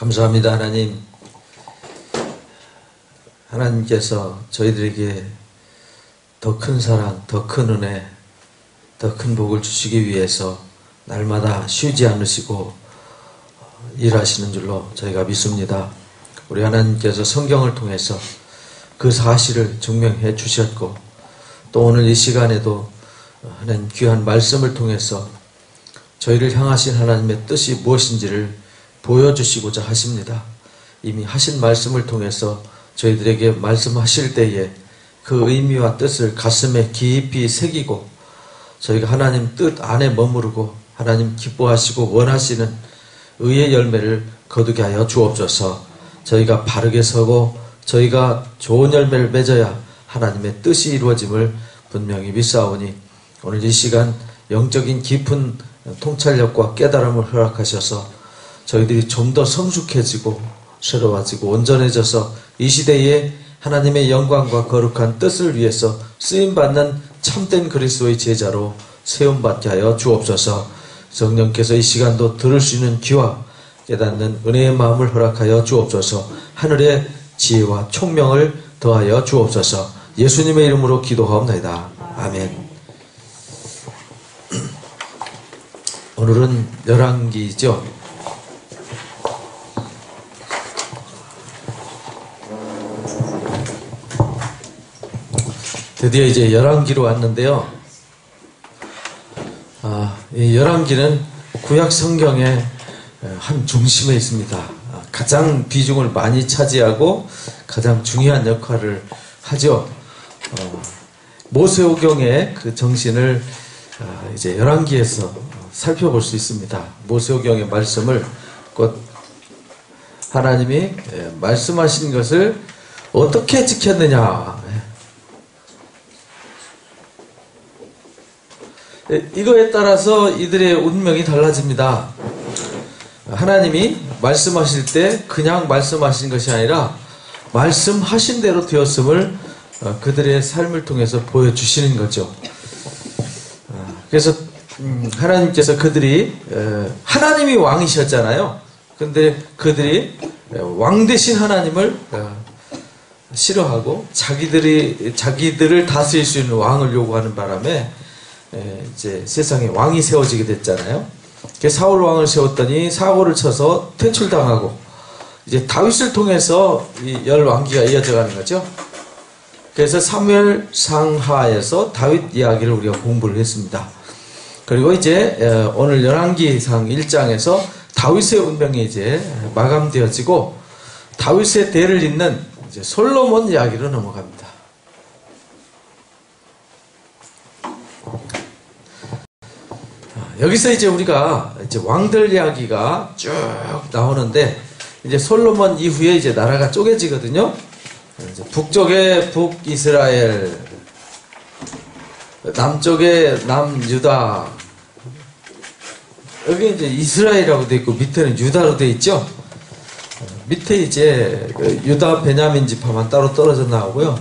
감사합니다. 하나님. 하나님께서 저희들에게 더 큰 사랑, 더 큰 은혜, 더 큰 복을 주시기 위해서 날마다 쉬지 않으시고 일하시는 줄로 저희가 믿습니다. 우리 하나님께서 성경을 통해서 그 사실을 증명해 주셨고, 또 오늘 이 시간에도 하나님 귀한 말씀을 통해서 저희를 향하신 하나님의 뜻이 무엇인지를 보여주시고자 하십니다. 이미 하신 말씀을 통해서 저희들에게 말씀하실 때에 그 의미와 뜻을 가슴에 깊이 새기고 저희가 하나님 뜻 안에 머무르고 하나님 기뻐하시고 원하시는 의의 열매를 거두게 하여 주옵소서. 저희가 바르게 서고 저희가 좋은 열매를 맺어야 하나님의 뜻이 이루어짐을 분명히 믿사오니, 오늘 이 시간 영적인 깊은 통찰력과 깨달음을 허락하셔서 저희들이 좀 더 성숙해지고 새로워지고 온전해져서 이 시대에 하나님의 영광과 거룩한 뜻을 위해서 쓰임받는 참된 그리스도의 제자로 세움받게 하여 주옵소서. 성령께서 이 시간도 들을 수 있는 귀와 깨닫는 은혜의 마음을 허락하여 주옵소서. 하늘의 지혜와 총명을 더하여 주옵소서. 예수님의 이름으로 기도하옵나이다. 아멘. 오늘은 열왕기죠. 드디어 이제 열왕기로 왔는데요. 이 열왕기는 구약 성경의 한 중심에 있습니다. 가장 비중을 많이 차지하고 가장 중요한 역할을 하죠. 모세오경의 그 정신을 이제 열왕기에서 살펴볼 수 있습니다. 모세오경의 말씀을 곧 하나님이 말씀하신 것을 어떻게 지켰느냐, 이거에 따라서 이들의 운명이 달라집니다. 하나님이 말씀하실 때 그냥 말씀하신 것이 아니라 말씀하신 대로 되었음을 그들의 삶을 통해서 보여주시는 거죠. 그래서 하나님께서 그들이 하나님이 왕이셨잖아요. 근데 그들이 왕 대신 하나님을 싫어하고 자기들을 다스릴 수 있는 왕을 요구하는 바람에 이제 세상에 왕이 세워지게 됐잖아요. 사울 왕을 세웠더니 사고를 쳐서 퇴출당하고, 이제 다윗을 통해서 이 열왕기가 이어져가는 거죠. 그래서 사무엘 상하에서 다윗 이야기를 우리가 공부를 했습니다. 그리고 이제 오늘 열왕기상 1장에서 다윗의 운명이 이제 마감되어지고 다윗의 대를 잇는 이제 솔로몬 이야기로 넘어갑니다. 여기서 이제 우리가 이제 왕들 이야기가 쭉 나오는데, 이제 솔로몬 이후에 이제 나라가 쪼개지거든요. 이제 북쪽에 북이스라엘, 남쪽에 남유다, 여기 이제 이스라엘이라고 되어 있고 밑에는 유다로 되어 있죠. 밑에 이제 유다 베냐민 지파만 따로 떨어져 나오고요.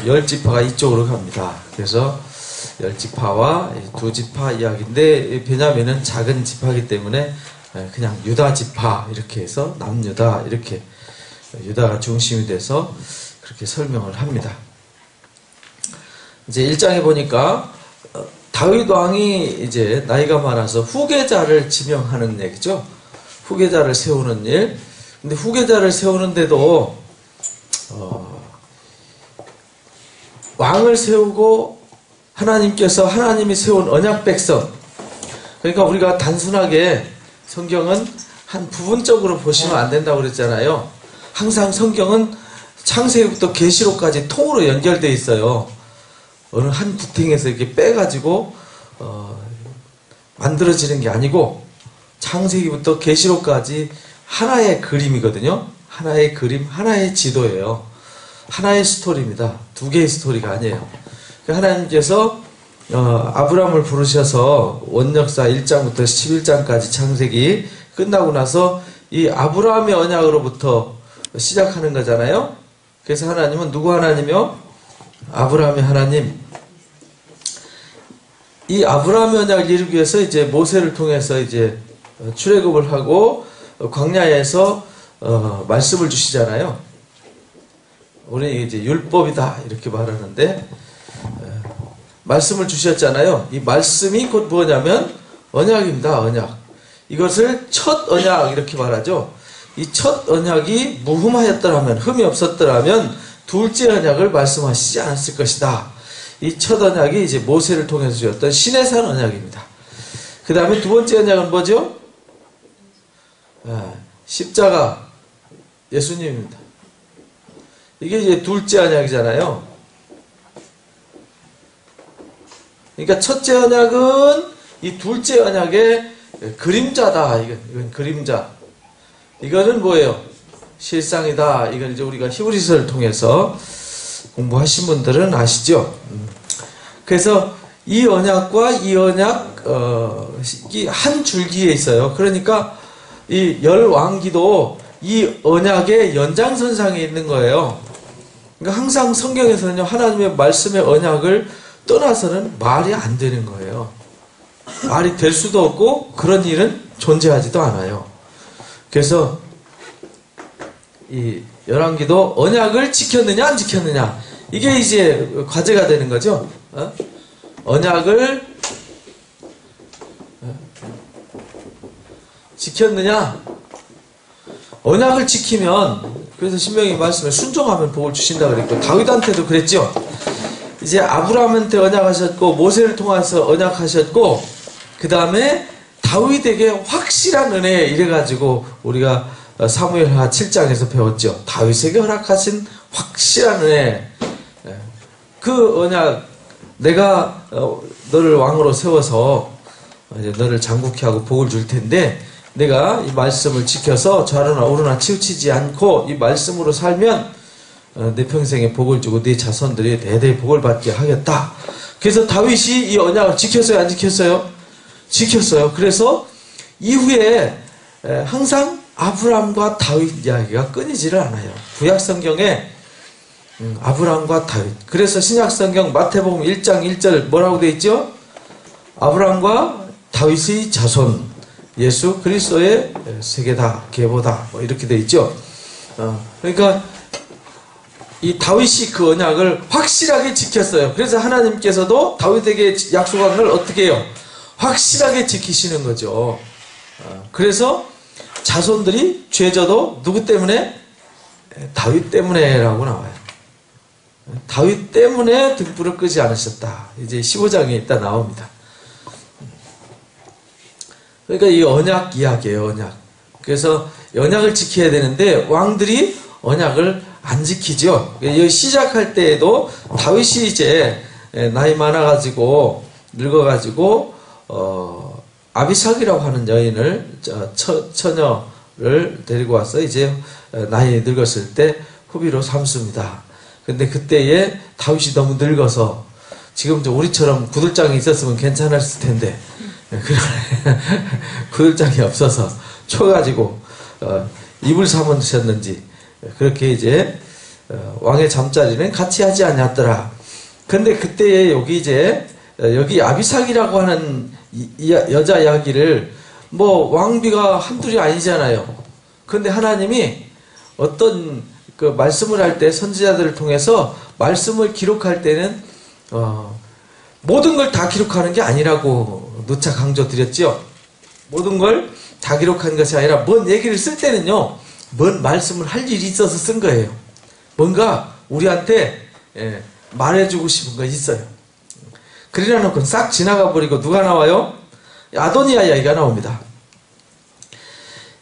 10지파가 이쪽으로 갑니다. 그래서 10지파와 2지파 이야기인데, 베냐민은 작은 지파이기 때문에 그냥 유다 지파 이렇게 해서 남유다, 이렇게 유다가 중심이 돼서 그렇게 설명을 합니다. 이제 1장에 보니까 다윗 왕이 이제 나이가 많아서 후계자를 지명하는 얘기죠. 후계자를 세우는 일. 근데 후계자를 세우는데도 왕을 세우고 하나님이 세운 언약 백성, 그러니까 우리가 단순하게 성경은 한 부분적으로 보시면 안 된다고 그랬잖아요. 항상 성경은 창세기부터 계시록까지 통으로 연결되어 있어요. 어느 한 구탱에서 이렇게 빼가지고 만들어지는 게 아니고 창세기부터 계시록까지 하나의 그림이거든요. 하나의 그림, 하나의 지도예요. 하나의 스토리입니다. 두 개의 스토리가 아니에요. 하나님께서 아브라함을 부르셔서 원역사 1장부터 11장까지 창세기 끝나고 나서 이 아브라함의 언약으로부터 시작하는 거잖아요. 그래서 하나님은 누구 하나님이요? 아브라함의 하나님. 이 아브라함의 언약을 이루기 위해서 이제 모세를 통해서 이제 출애굽을 하고 광야에서 말씀을 주시잖아요. 우리 이제 율법이다 이렇게 말하는데 말씀을 주셨잖아요. 이 말씀이 곧 뭐냐면 언약입니다. 언약. 이것을 첫 언약 이렇게 말하죠. 이 첫 언약이 무흠하였더라면, 흠이 없었더라면 둘째 언약을 말씀하시지 않았을 것이다. 이 첫 언약이 이제 모세를 통해서 주었던 시내산 언약입니다. 그 다음에 두 번째 언약은 뭐죠? 십자가 예수님입니다. 이게 이제 둘째 언약이잖아요. 그러니까 첫째 언약은 이 둘째 언약의 그림자다. 이건 그림자. 이거는 뭐예요? 실상이다. 이건 이제 우리가 히브리서를 통해서 공부하신 분들은 아시죠? 그래서 이 언약과 이 언약 한 줄기에 있어요. 그러니까 이 열왕기도 이 언약의 연장선상에 있는 거예요. 그러니까 항상 성경에서는요, 하나님의 말씀의 언약을 떠나서는 말이 안 되는 거예요. 말이 될 수도 없고 그런 일은 존재하지도 않아요. 그래서 이 열왕기도 언약을 지켰느냐 안 지켰느냐, 이게 이제 과제가 되는 거죠. 언약을 지켰느냐. 언약을 지키면, 그래서 신명기 말씀에 순종하면 복을 주신다 그랬고, 다윗한테도 그랬죠. 이제 아브라함한테 언약하셨고, 모세를 통해서 언약하셨고, 그 다음에 다윗에게 확실한 은혜, 이래가지고 우리가 사무엘하 7장에서 배웠죠. 다윗에게 허락하신 확실한 은혜. 그 언약, 내가 너를 왕으로 세워서 이제 너를 장국케 하고 복을 줄 텐데, 내가 이 말씀을 지켜서 좌로나 우로나 치우치지 않고 이 말씀으로 살면 내 평생에 복을 주고 네 자손들이 대대에 복을 받게 하겠다. 그래서 다윗이 이 언약을 지켰어요, 안 지켰어요? 지켰어요. 그래서 이후에 항상 아브라함과 다윗 이야기가 끊이지를 않아요. 구약 성경에 아브라함과 다윗. 그래서 신약 성경 마태복음 1장 1절 뭐라고 되어 있죠? 아브라함과 다윗의 자손, 예수 그리스도의 세계다, 계보다, 뭐 이렇게 되어 있죠. 그러니까 이 다윗이 그 언약을 확실하게 지켰어요. 그래서 하나님께서도 다윗에게 약속한 걸 어떻게 해요? 확실하게 지키시는 거죠. 그래서 자손들이 죄져도 누구 때문에? 다윗 때문에라고 나와요. 다윗 때문에 등불을 끄지 않으셨다. 이제 15장에 있다 나옵니다. 그러니까 이 언약 이야기예요, 언약. 그래서 언약을 지켜야 되는데 왕들이 언약을 안 지키죠. 시작할 때에도 다윗이 이제 나이 많아가지고 늙어가지고 아비삭이라고 하는 여인을 처녀를 데리고 와서 이제 나이 늙었을 때 후비로 삼습니다. 근데 그때에 다윗이 너무 늙어서 지금 우리처럼 구들장이 있었으면 괜찮았을 텐데 구들장이 없어서 쳐가지고 입을 삼으셨는지 그렇게 이제 왕의 잠자리는 같이 하지 않았더라. 근데 그때에 여기 아비삭이라고 하는 여자 이야기를 뭐 왕비가 한둘이 아니잖아요. 근데 하나님이 어떤 그 말씀을 할 때 선지자들을 통해서 말씀을 기록할 때는 모든 걸 다 기록하는 게 아니라고 누차 강조드렸죠. 모든 걸 다 기록한 것이 아니라 뭔 얘기를 쓸 때는요, 뭔 말씀을 할 일이 있어서 쓴 거예요. 뭔가 우리한테 말해주고 싶은 거 있어요. 그러나 놓고 싹 지나가 버리고 누가 나와요? 아도니아 이야기가 나옵니다.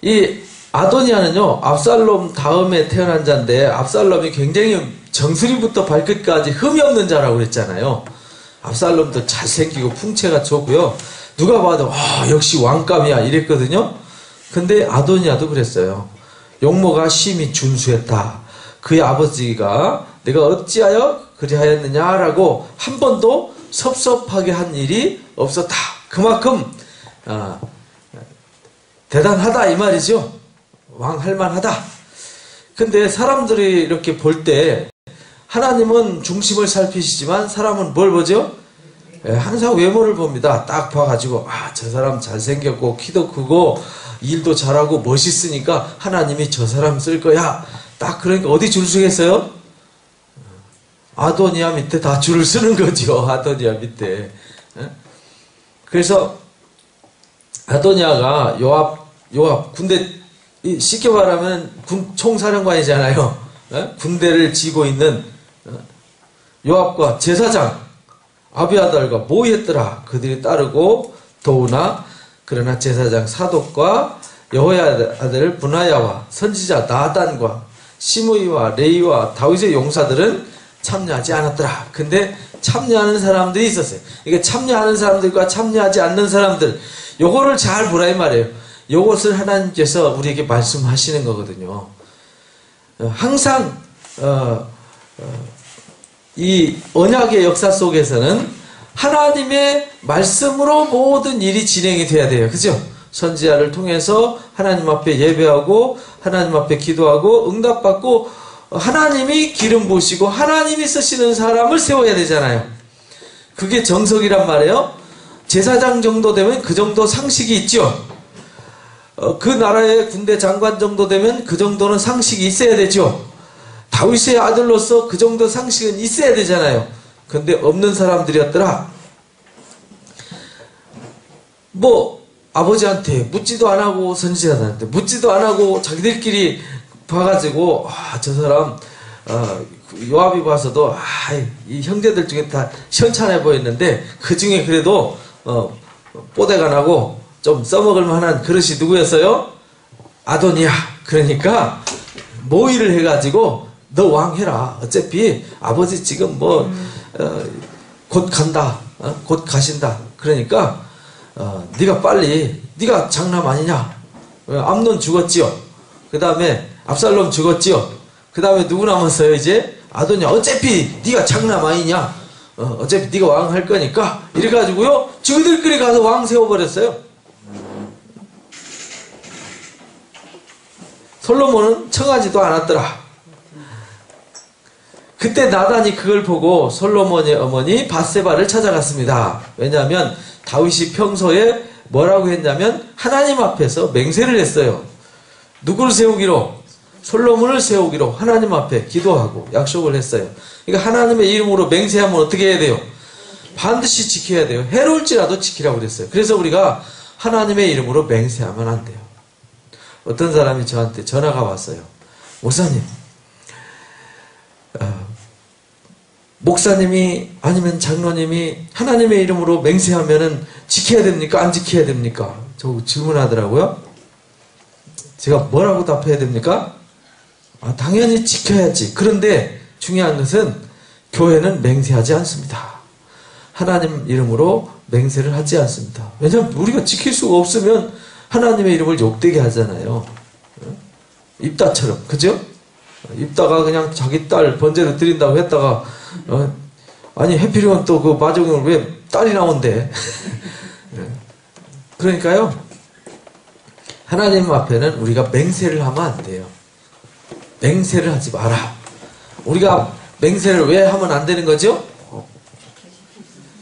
이 아도니아는요, 압살롬 다음에 태어난 자인데 압살롬이 굉장히 정수리부터 발끝까지 흠이 없는 자라고 그랬잖아요. 압살롬도 잘생기고 풍채가 좋고요. 누가 봐도 역시 왕감이야 이랬거든요. 근데 아도니아도 그랬어요. 용모가 심히 준수했다. 그의 아버지가 내가 어찌하여 그리하였느냐라고 한 번도 섭섭하게 한 일이 없었다. 그만큼 대단하다 이 말이죠. 왕 할만하다. 근데 사람들이 이렇게 볼 때 하나님은 중심을 살피시지만 사람은 뭘 보죠? 항상 외모를 봅니다. 딱 봐가지고 저 사람 잘생겼고 키도 크고 일도 잘하고 멋있으니까 하나님이 저 사람 쓸 거야. 딱 그러니까 어디 줄 서겠어요? 아도니아 밑에 다 줄을 서는 거죠. 아도니아 밑에. 그래서 아도니아가 요압 군대 쉽게 말하면 총사령관이잖아요. 군대를 지고 있는 요압과 제사장 아비아달과 모이했더라. 그들이 따르고 도우나 그러나 제사장 사독과 여호야의 아들 분하야와 선지자 나단과 시므이와 레이와 다윗의 용사들은 참여하지 않았더라. 근데 참여하는 사람들이 있었어요. 이게 참여하는 사람들과 참여하지 않는 사람들, 요거를 잘 보라 이 말이에요. 요것을 하나님께서 우리에게 말씀하시는 거거든요. 항상 이 언약의 역사 속에서는 하나님의 말씀으로 모든 일이 진행이 돼야 돼요. 그죠? 선지자를 통해서 하나님 앞에 예배하고 하나님 앞에 기도하고 응답받고 하나님이 기름 부으시고 하나님이 쓰시는 사람을 세워야 되잖아요. 그게 정석이란 말이에요. 제사장 정도 되면 그 정도 상식이 있죠. 그 나라의 군대 장관 정도 되면 그 정도는 상식이 있어야 되죠. 다윗의 아들로서 그 정도 상식은 있어야 되잖아요. 근데 없는 사람들이었더라. 뭐 아버지한테 묻지도 안 하고 선지자한테 묻지도 안 하고 자기들끼리 봐가지고 저 사람 요압이 봐서도 이 형제들 중에 다 시원찮아 보였는데 그 중에 그래도 뽀대가 나고 좀 써먹을 만한 그릇이 누구였어요? 아도니아. 그러니까 모의를 해가지고 너 왕 해라. 어차피 아버지 지금 곧 간다. 곧 가신다. 그러니까 네가 빨리, 네가 장남 아니냐? 암논 죽었지요. 그 다음에 압살롬 죽었지요. 그 다음에 누구 남았어요 이제? 아도니아. 어차피 네가 장남 아니냐? 어차피 네가 왕 할 거니까 이래가지고요 저희들끼리 가서 왕 세워버렸어요. 솔로몬은 청하지도 않았더라. 그때 나단이 그걸 보고 솔로몬의 어머니 밧세바를 찾아갔습니다. 왜냐하면 다윗이 평소에 뭐라고 했냐면 하나님 앞에서 맹세를 했어요. 누구를 세우기로? 솔로몬을 세우기로 하나님 앞에 기도하고 약속을 했어요. 그러니까 하나님의 이름으로 맹세하면 어떻게 해야 돼요? 반드시 지켜야 돼요. 해로울지라도 지키라고 그랬어요. 그래서 우리가 하나님의 이름으로 맹세하면 안 돼요. 어떤 사람이 저한테 전화가 왔어요. 목사님, 목사님이 아니면 장로님이 하나님의 이름으로 맹세하면은 지켜야 됩니까? 안 지켜야 됩니까? 저 질문하더라고요. 제가 뭐라고 답해야 됩니까? 당연히 지켜야지. 그런데 중요한 것은 교회는 맹세하지 않습니다. 하나님 이름으로 맹세를 하지 않습니다. 왜냐하면 우리가 지킬 수가 없으면 하나님의 이름을 욕되게 하잖아요. 입다처럼. 그죠? 입다가 그냥 자기 딸 번제를 드린다고 했다가 아니 해피리온 또 그 마종을 왜 딸이 나온대. 그러니까요 하나님 앞에는 우리가 맹세를 하면 안 돼요. 맹세를 하지 마라. 우리가 맹세를 왜 하면 안 되는 거죠?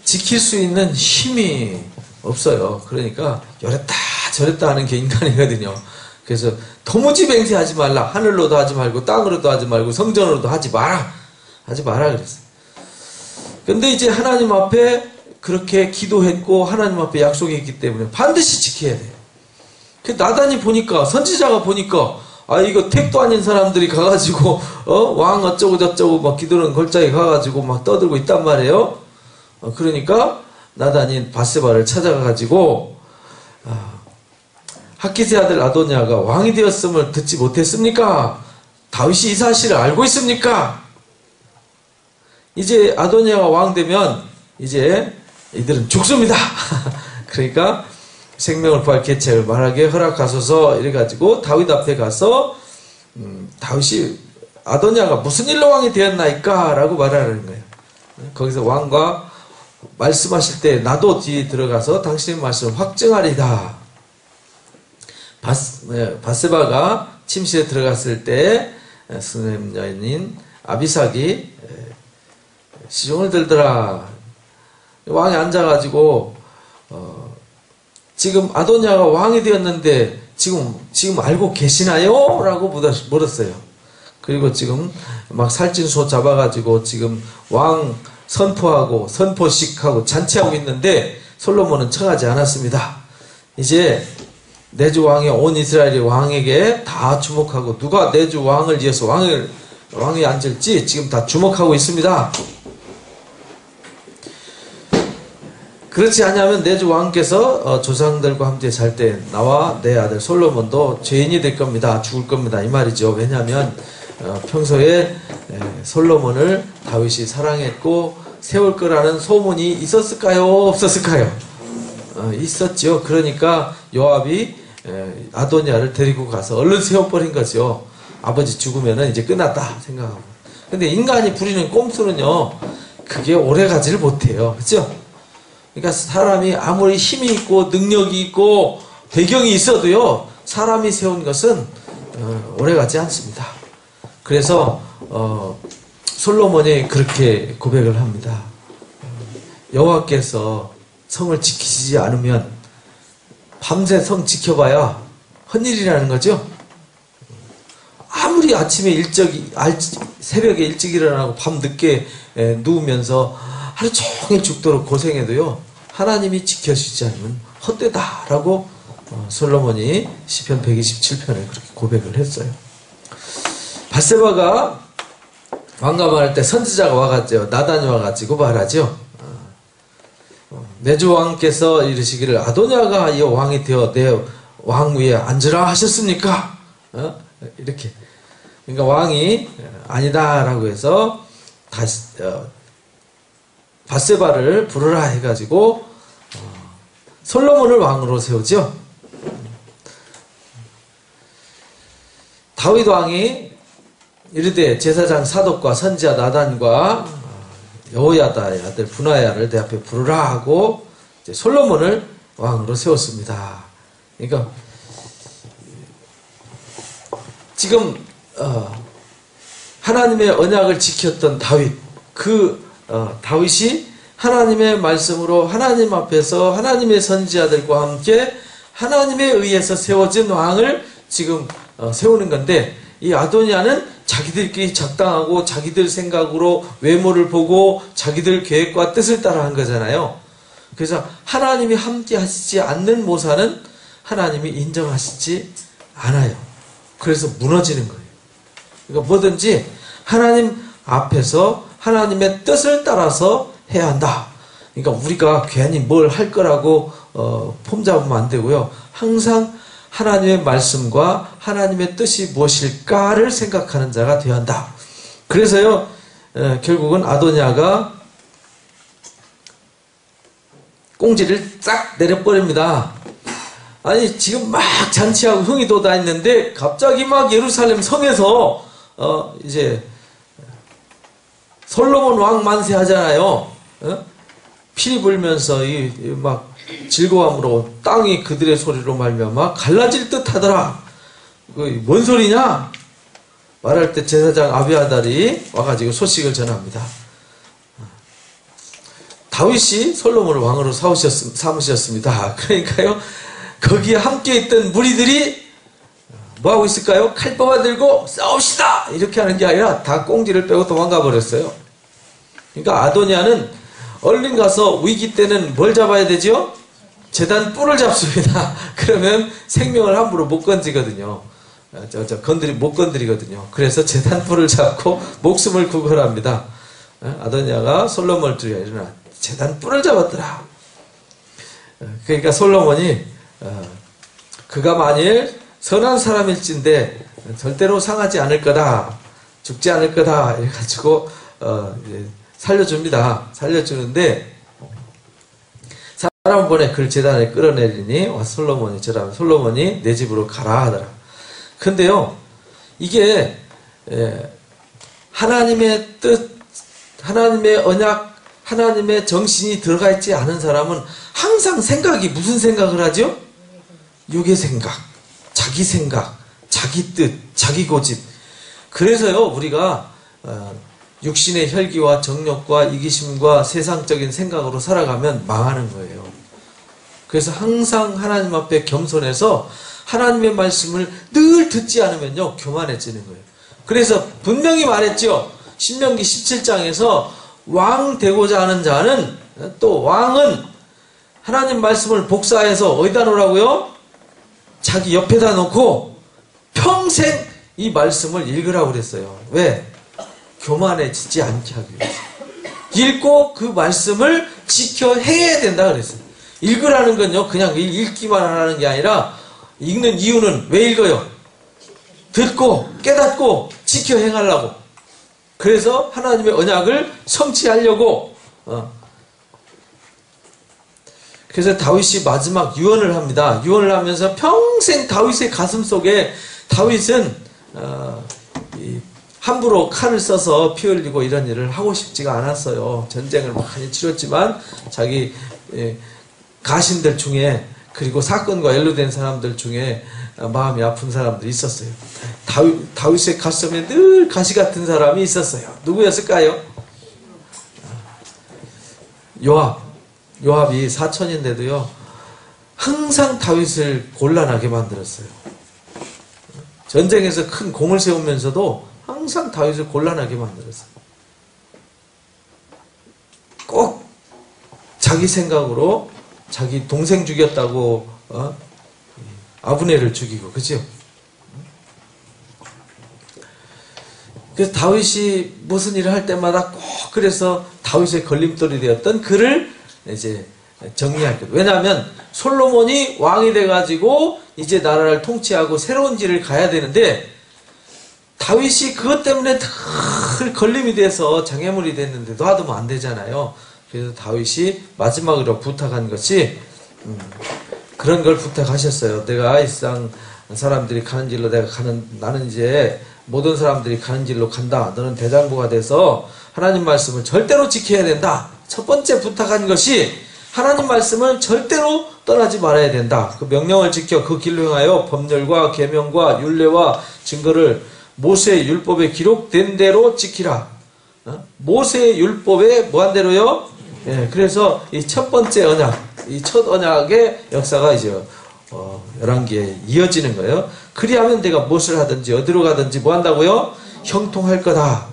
지킬 수 있는 힘이 없어요. 그러니까 요랬다 저랬다 하는 게 인간이거든요. 그래서 도무지 맹세하지 말라. 하늘로도 하지 말고 땅으로도 하지 말고 성전으로도 하지 마라. 하지 마라 그랬어요. 근데 이제 하나님 앞에 그렇게 기도했고 하나님 앞에 약속했기 때문에 반드시 지켜야 돼요. 그 나단이 보니까 선지자가 보니까 이거 택도 아닌 사람들이 가가지고 왕 어쩌고 저쩌고 막 기도는 골짜기 가가지고 막 떠들고 있단 말이에요. 그러니까 나단이 밧세바를 찾아가가지고 하키세 아들 아도니아가 왕이 되었음을 듣지 못했습니까? 다윗이 이 사실을 알고 있습니까? 이제 아도니아가 왕 되면 이제 이들은 죽습니다. 그러니까 생명을 구할 계책을 말하게 허락하소서 이래가지고 다윗 앞에 가서 다윗이 아도니아가 무슨 일로 왕이 되었나이까? 라고 말하는 거예요. 거기서 왕과 말씀하실 때 나도 뒤에 들어가서 당신의 말씀을 확증하리다. 밧세바가 침실에 들어갔을 때 수nem 여인인 아비삭이 시종을 들더라. 왕에 앉아가지고 지금 아도니아가 왕이 되었는데 지금 알고 계시나요? 라고 물었어요. 그리고 지금 막 살찐소 잡아가지고 지금 왕 선포하고 선포식하고 잔치하고 있는데 솔로몬은 청하지 않았습니다. 이제 내주 왕이 온 이스라엘의 왕에게 다 주목하고 누가 내주 왕을 위해서 왕에 앉을지 지금 다 주목하고 있습니다. 그렇지 않으면 내주 왕께서 조상들과 함께 살 때 나와 내 아들 솔로몬도 죄인이 될 겁니다. 죽을 겁니다. 이 말이죠. 왜냐하면 평소에 솔로몬을 다윗이 사랑했고 세울 거라는 소문이 있었을까요? 없었을까요? 있었죠. 그러니까 요압이 아도니아를 데리고 가서 얼른 세워버린 거죠. 아버지 죽으면 이제 끝났다 생각하고. 근데 인간이 부리는 꼼수는요, 그게 오래 가지를 못해요. 그죠? 그러니까 사람이 아무리 힘이 있고 능력이 있고 배경이 있어도요, 사람이 세운 것은 오래 가지 않습니다. 그래서 솔로몬이 그렇게 고백을 합니다. 여호와께서 성을 지키지 않으면 밤새 성 지켜봐야 헛일이라는 거죠. 아무리 아침에 새벽에 일찍 일어나고 밤 늦게 누우면서 하루 종일 죽도록 고생해도요, 하나님이 지켜주지 않으면 헛되다라고 솔로몬이 시편 127편에 그렇게 고백을 했어요. 밧세바가 왕가말할 때 선지자가 와가지고 나단이 와가지고 말하죠. 내주 왕께서 이르시기를 아도니아가 이 왕이 되어 내 왕 위에 앉으라 하셨습니까? 이렇게. 그러니까 왕이 아니다라고 해서 다시 밧세바를 부르라 해가지고 솔로몬을 왕으로 세우죠. 다윗 왕이 이르되 제사장 사독과 선지자 나단과 여호야다의 아들 분하야를 내 앞에 부르라 하고 이제 솔로몬을 왕으로 세웠습니다. 그러니까 지금 하나님의 언약을 지켰던 다윗, 다윗이 하나님의 말씀으로 하나님 앞에서 하나님의 선지자들과 함께 하나님에 의해서 세워진 왕을 지금 세우는 건데, 이 아도니아는 자기들끼리 작당하고 자기들 생각으로 외모를 보고 자기들 계획과 뜻을 따라 한 거잖아요. 그래서 하나님이 함께 하시지 않는 모사는 하나님이 인정하시지 않아요. 그래서 무너지는 거예요. 그러니까 뭐든지 하나님 앞에서 하나님의 뜻을 따라서 해야 한다. 그러니까 우리가 괜히 뭘 할 거라고 폼 잡으면 안 되고요. 항상 하나님의 말씀과 하나님의 뜻이 무엇일까를 생각하는 자가 되어야 한다. 그래서요, 결국은 아도니아가 꽁지를 싹 내려버립니다. 아니, 지금 막 잔치하고 흥이 돋아있는데 갑자기 막 예루살렘 성에서 이제 솔로몬 왕 만세 하잖아요. 피 불면서 막 즐거움으로 땅이 그들의 소리로 말미암아 갈라질 듯 하더라. 뭔 소리냐? 말할 때 제사장 아비아달이 와가지고 소식을 전합니다. 다윗이 솔로몬을 왕으로 삼으셨습니다. 그러니까요, 거기에 함께 있던 무리들이 뭐하고 있을까요? 칼법을 들고 싸웁시다! 이렇게 하는 게 아니라 다 꽁지를 빼고 도망가 버렸어요. 그러니까 아도니아는 얼른 가서 위기 때는 뭘 잡아야 되죠? 제단 뿔을 잡습니다. 그러면 생명을 함부로 못 건지거든요. 못 건드리거든요. 그래서 제단 뿔을 잡고 목숨을 구걸합니다. 아도니아가 솔로몬을 두려 일어나 제단 뿔을 잡았더라. 그러니까 솔로몬이 그가 만일 선한 사람일진데 절대로 상하지 않을 거다, 죽지 않을 거다 이래가지고 살려줍니다. 살려주는데 사람 보내 그를 제단에 끌어내리니 와 솔로몬이 저라면 솔로몬이 내 집으로 가라 하더라. 근데요, 이게 하나님의 뜻, 하나님의 언약, 하나님의 정신이 들어가 있지 않은 사람은 항상 생각이 무슨 생각을 하죠? 육의 생각, 자기 생각, 자기 뜻, 자기 고집. 그래서요, 우리가 육신의 혈기와 정욕과 이기심과 세상적인 생각으로 살아가면 망하는 거예요. 그래서 항상 하나님 앞에 겸손해서 하나님의 말씀을 늘 듣지 않으면요, 교만해지는 거예요. 그래서 분명히 말했죠. 신명기 17장에서 왕 되고자 하는 자는, 또 왕은 하나님 말씀을 복사해서 어디다 놓으라고요? 자기 옆에다 놓고 평생 이 말씀을 읽으라고 그랬어요. 왜? 교만해지지 않게 하기 위해서. 읽고 그 말씀을 지켜 행해야 된다 그랬어요. 읽으라는 건요, 그냥 읽기만 하는 게 아니라, 읽는 이유는 왜 읽어요? 듣고 깨닫고 지켜 행하려고. 그래서 하나님의 언약을 성취하려고. 그래서 다윗이 마지막 유언을 합니다. 유언을 하면서 평생 다윗의 가슴 속에, 다윗은 함부로 칼을 써서 피 흘리고 이런 일을 하고 싶지가 않았어요. 전쟁을 많이 치렀지만 자기 가신들 중에, 그리고 사건과 연루된 사람들 중에 마음이 아픈 사람들이 있었어요. 다윗의 가슴에 늘 가시 같은 사람이 있었어요. 누구였을까요? 요압이 사촌인데도요, 항상 다윗을 곤란하게 만들었어요. 전쟁에서 큰 공을 세우면서도 항상 다윗을 곤란하게 만들었어요. 꼭 자기 생각으로 자기 동생 죽였다고 아브넬을 죽이고, 그죠? 그래서 다윗이 무슨 일을 할 때마다 꼭, 그래서 다윗의 걸림돌이 되었던 그를 이제 정리할 거예요. 왜냐하면 솔로몬이 왕이 돼가지고 이제 나라를 통치하고 새로운 길을 가야 되는데, 다윗이 그것 때문에 늘 걸림이 돼서 장애물이 됐는데 놔두면 안 되잖아요. 그래서 다윗이 마지막으로 부탁한 것이 그런 걸 부탁하셨어요. 내가 이 세상 사람들이 가는 길로 나는 이제 모든 사람들이 가는 길로 간다. 너는 대장부가 돼서 하나님 말씀을 절대로 지켜야 된다. 첫 번째 부탁한 것이 하나님 말씀을 절대로 떠나지 말아야 된다. 그 명령을 지켜 그 길로 행하여 법률과 계명과 율례와 증거를 모세의 율법에 기록된 대로 지키라. 모세의 율법에 뭐한 대로요? 예, 그래서 이 첫 번째 언약, 이 첫 언약의 역사가 이제 열왕기에 이어지는 거예요. 그리하면 내가 무엇을 하든지 어디로 가든지 뭐 한다고요? 형통할 거다.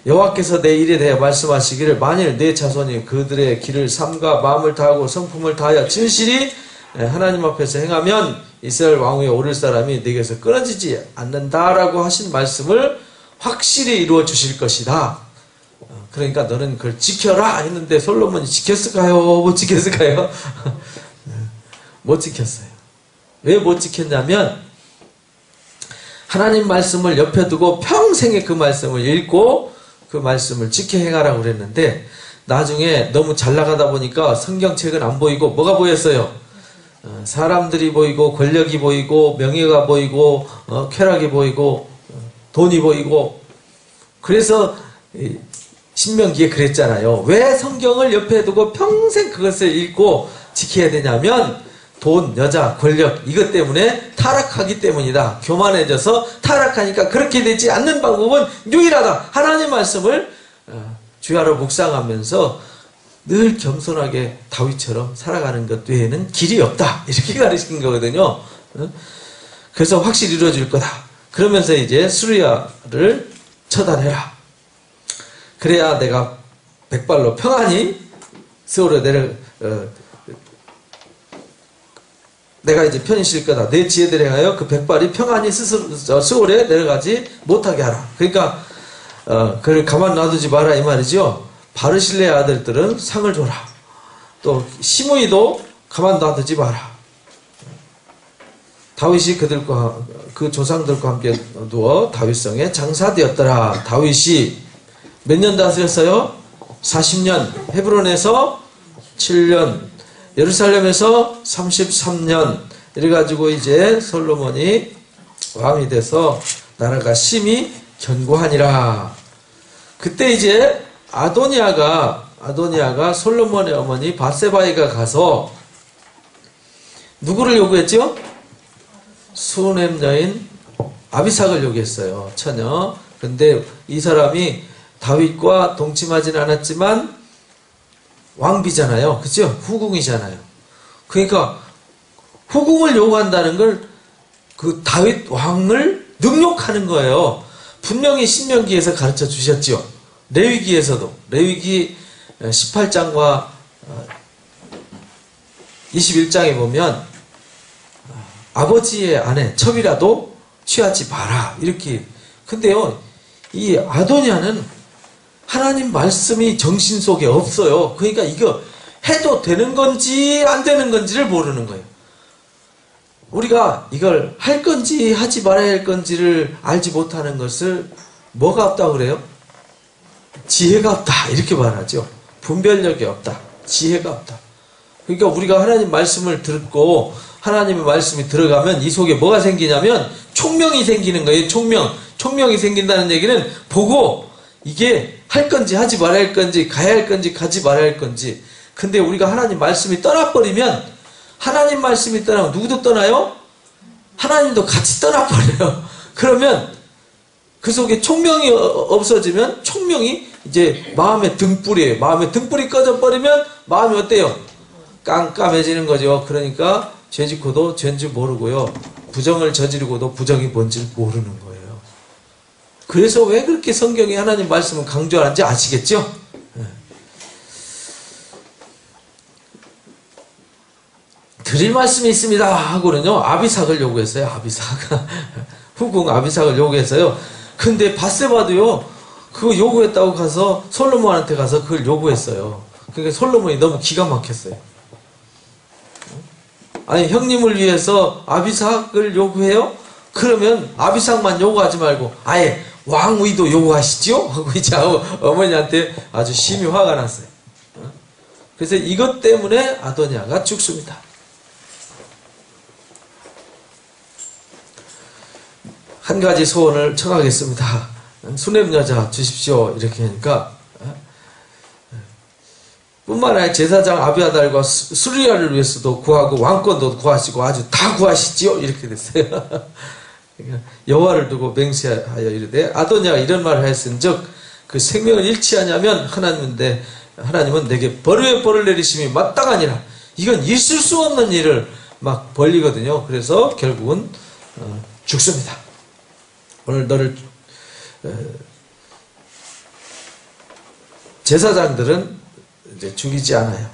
여호와께서 내 일에 대해 말씀하시기를, 만일 내 자손이 그들의 길을 삼가 마음을 다하고 성품을 다하여 진실이 하나님 앞에서 행하면 이스라엘 왕위에 오를 사람이 내게서 끊어지지 않는다라고 하신 말씀을 확실히 이루어 주실 것이다. 그러니까 너는 그걸 지켜라 했는데 솔로몬이 지켰을까요? 못 지켰을까요? 못 지켰어요. 왜 못 지켰냐면 하나님 말씀을 옆에 두고 평생에 그 말씀을 읽고 그 말씀을 지켜 행하라고 그랬는데, 나중에 너무 잘 나가다 보니까 성경책은 안 보이고 뭐가 보였어요? 사람들이 보이고 권력이 보이고 명예가 보이고 쾌락이 보이고 돈이 보이고. 그래서 신명기에 그랬잖아요. 왜 성경을 옆에 두고 평생 그것을 읽고 지켜야 되냐면 돈, 여자, 권력 이것 때문에 타락하기 때문이다. 교만해져서 타락하니까 그렇게 되지 않는 방법은 유일하다. 하나님 말씀을 주야로 묵상하면서 늘 겸손하게 다윗처럼 살아가는 것 외에는 길이 없다. 이렇게 가르친 거거든요. 그래서 확실히 이루어질 거다. 그러면서 이제 수르야를 처단해라. 그래야 내가 백발로 평안히 세월에 내가 이제 편히 쉴 거다. 내 지혜들에 의하여 그 백발이 평안히 수월에 내려가지 못하게 하라. 그러니까 그를 가만 놔두지 마라 이 말이죠. 바르실레의 아들들은 상을 줘라. 또 시므이도 가만 놔두지 마라. 다윗이 그들과 그 조상들과 함께 누워 다윗성에 장사되었더라. 다윗이 몇 년 다스렸어요? 40년. 헤브론에서 7년. 예루살렘에서 33년. 이래가지고 이제 솔로몬이 왕이 돼서 나라가 심히 견고하니라. 그때 이제 아도니아가 솔로몬의 어머니 밧세바이가 가서 누구를 요구했죠? 수넴 여인 아비삭을 요구했어요. 처녀. 근데 이 사람이 다윗과 동침하진 않았지만 왕비잖아요. 그죠? 후궁이잖아요. 그러니까 후궁을 요구한다는 걸 그 다윗 왕을 능욕하는 거예요. 분명히 신명기에서 가르쳐 주셨죠. 레위기에서도 레위기 18장과 21장에 보면 아버지의 아내 첩이라도 취하지 마라 이렇게. 근데요, 이 아도니아는 하나님 말씀이 정신 속에 없어요. 그러니까 이거 해도 되는 건지 안 되는 건지를 모르는 거예요. 우리가 이걸 할 건지 하지 말아야 할 건지를 알지 못하는 것을 뭐가 없다고 그래요? 지혜가 없다 이렇게 말하죠. 분별력이 없다. 지혜가 없다. 그러니까 우리가 하나님 말씀을 듣고 하나님의 말씀이 들어가면 이 속에 뭐가 생기냐면 총명이 생기는 거예요. 총명이 생긴다는 얘기는 보고 이게 할 건지 하지 말아야 할 건지 가야 할 건지 가지 말아야 할 건지. 근데 우리가 하나님 말씀이 떠나버리면, 하나님 말씀이 떠나면 누구도 떠나요? 하나님도 같이 떠나버려요. 그러면 그 속에 총명이 없어지면 총명이 이제 마음의 등불이에요. 마음의 등불이 꺼져버리면 마음이 어때요? 깜깜해지는 거죠. 그러니까 죄짓고도 죄인 줄 모르고요, 부정을 저지르고도 부정이 뭔지 모르는 거예요. 그래서 왜 그렇게 성경이 하나님 말씀을 강조하는지 아시겠죠? 드릴 말씀이 있습니다 하고는요, 아비삭을 요구했어요. 아비삭. 후궁 아비삭을 요구했어요. 근데 밧세바도요, 그거 요구했다고 가서 솔로몬한테 가서 그걸 요구했어요. 그러니까 솔로몬이 너무 기가 막혔어요. 아니, 형님을 위해서 아비삭을 요구해요? 그러면 아비삭만 요구하지 말고 아예 왕위도 요구하시죠? 하고 이제 어머니한테 아주 심히 화가 났어요. 그래서 이것 때문에 아도니아가 죽습니다. 한 가지 소원을 청하겠습니다. 수냄 여자 주십시오. 이렇게 하니까, 뿐만 아니라 제사장 아비아달과 수리아를 위해서도 구하고 왕권도 구하시고 아주 다 구하시지요. 이렇게 됐어요. 여호와를 두고 맹세하여 이르되, 아도니아가 이런 말을 했은즉 그 생명을 잃지하냐면 하나님은 내게 벌의 벌을 내리심이 마땅하니라. 이건 있을 수 없는 일을 막 벌리거든요. 그래서 결국은 죽습니다. 오늘 너를 제사장들은 이제 죽이지 않아요.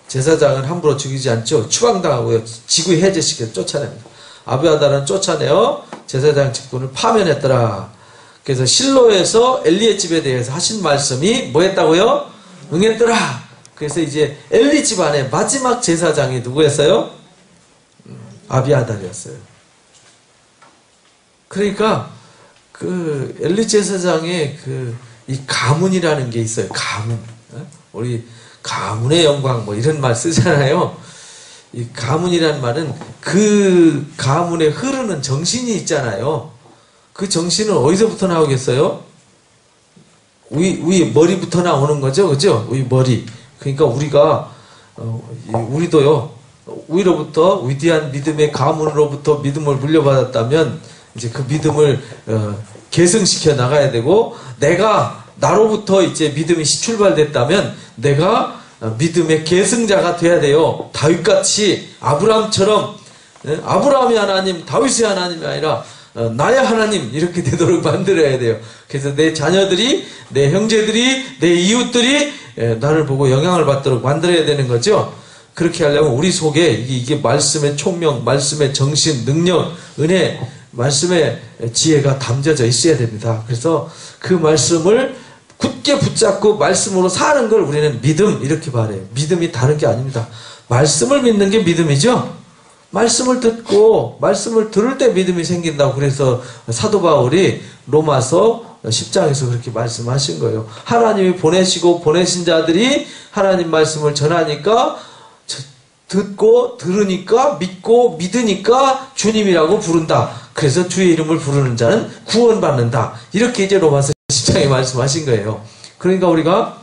제사장은 함부로 죽이지 않죠. 추방당하고요, 지구 해제시켜 쫓아냅니다. 아비아달은 쫓아내어 제사장 직분을 파면했더라. 그래서 실로에서 엘리의 집에 대해서 하신 말씀이 뭐였다고요? 응했더라. 그래서 이제 엘리 집안의 마지막 제사장이 누구였어요? 아비아달이었어요. 그러니까 그 엘리 제사장의 이 가문이라는 게 있어요. 가문. 우리 가문의 영광 뭐 이런 말 쓰잖아요. 이 가문이란 말은 그 가문에 흐르는 정신이 있잖아요. 그 정신은 어디서부터 나오겠어요? 위 머리부터 나오는 거죠. 그죠? 위 머리. 그러니까 우리도요, 위로부터 위대한 믿음의 가문으로부터 믿음을 물려받았다면 이제 그 믿음을 계승시켜 나가야 되고, 나로부터 이제 믿음이 출발됐다면 내가 믿음의 계승자가 돼야 돼요. 다윗같이 아브라함처럼, 아브라함이 하나님, 다윗이 하나님이 아니라 나의 하나님 이렇게 되도록 만들어야 돼요. 그래서 내 자녀들이, 내 형제들이, 내 이웃들이 나를 보고 영향을 받도록 만들어야 되는 거죠. 그렇게 하려면 우리 속에 이게 말씀의 총명, 말씀의 정신, 능력, 은혜, 말씀의 지혜가 담겨져 있어야 됩니다. 그래서 그 말씀을 굳게 붙잡고 말씀으로 사는 걸 우리는 믿음 이렇게 말해요. 믿음이 다른 게 아닙니다. 말씀을 믿는 게 믿음이죠. 말씀을 듣고 말씀을 들을 때 믿음이 생긴다고. 그래서 사도 바울이 로마서 10장에서 그렇게 말씀하신 거예요. 하나님이 보내시고 보내신 자들이 하나님 말씀을 전하니까, 듣고 들으니까 믿고 믿으니까 주님이라고 부른다. 그래서 주의 이름을 부르는 자는 구원받는다. 이렇게 이제 로마서 10장에 말씀하신 거예요. 그러니까 우리가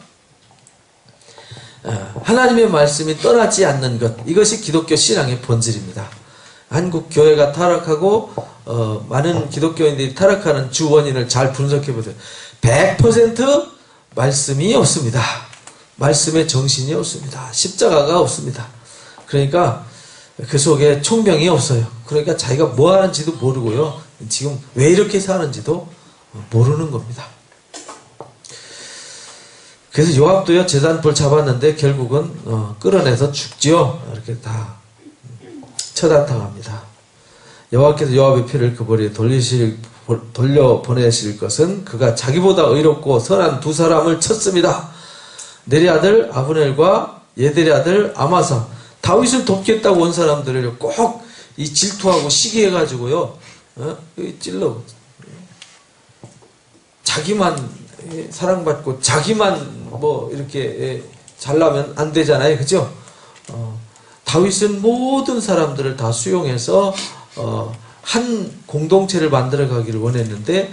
하나님의 말씀이 떠나지 않는 것, 이것이 기독교 신앙의 본질입니다. 한국 교회가 타락하고 많은 기독교인들이 타락하는 주 원인을 잘 분석해 보세요. 100% 말씀이 없습니다. 말씀의 정신이 없습니다. 십자가가 없습니다. 그러니까 그 속에 총명이 없어요. 그러니까 자기가 뭐 하는지도 모르고요. 지금 왜 이렇게 사는지도 모르는 겁니다. 그래서 요압도요, 제단불 잡았는데 결국은 끌어내서 죽지요. 이렇게 다 처단당합니다. 여호와께서 요압의 피를 그 머리에 돌려보내실 것은 그가 자기보다 의롭고 선한 두 사람을 쳤습니다. 네리 아들 아브넬과 예델의 아들 아마사. 다윗을 돕겠다고 온 사람들을 꼭 이 질투하고 시기해가지고요, 찔러. 자기만 사랑받고 자기만 뭐 이렇게 잘나면 안 되잖아요. 그죠? 다윗은 모든 사람들을 다 수용해서 한 공동체를 만들어 가기를 원했는데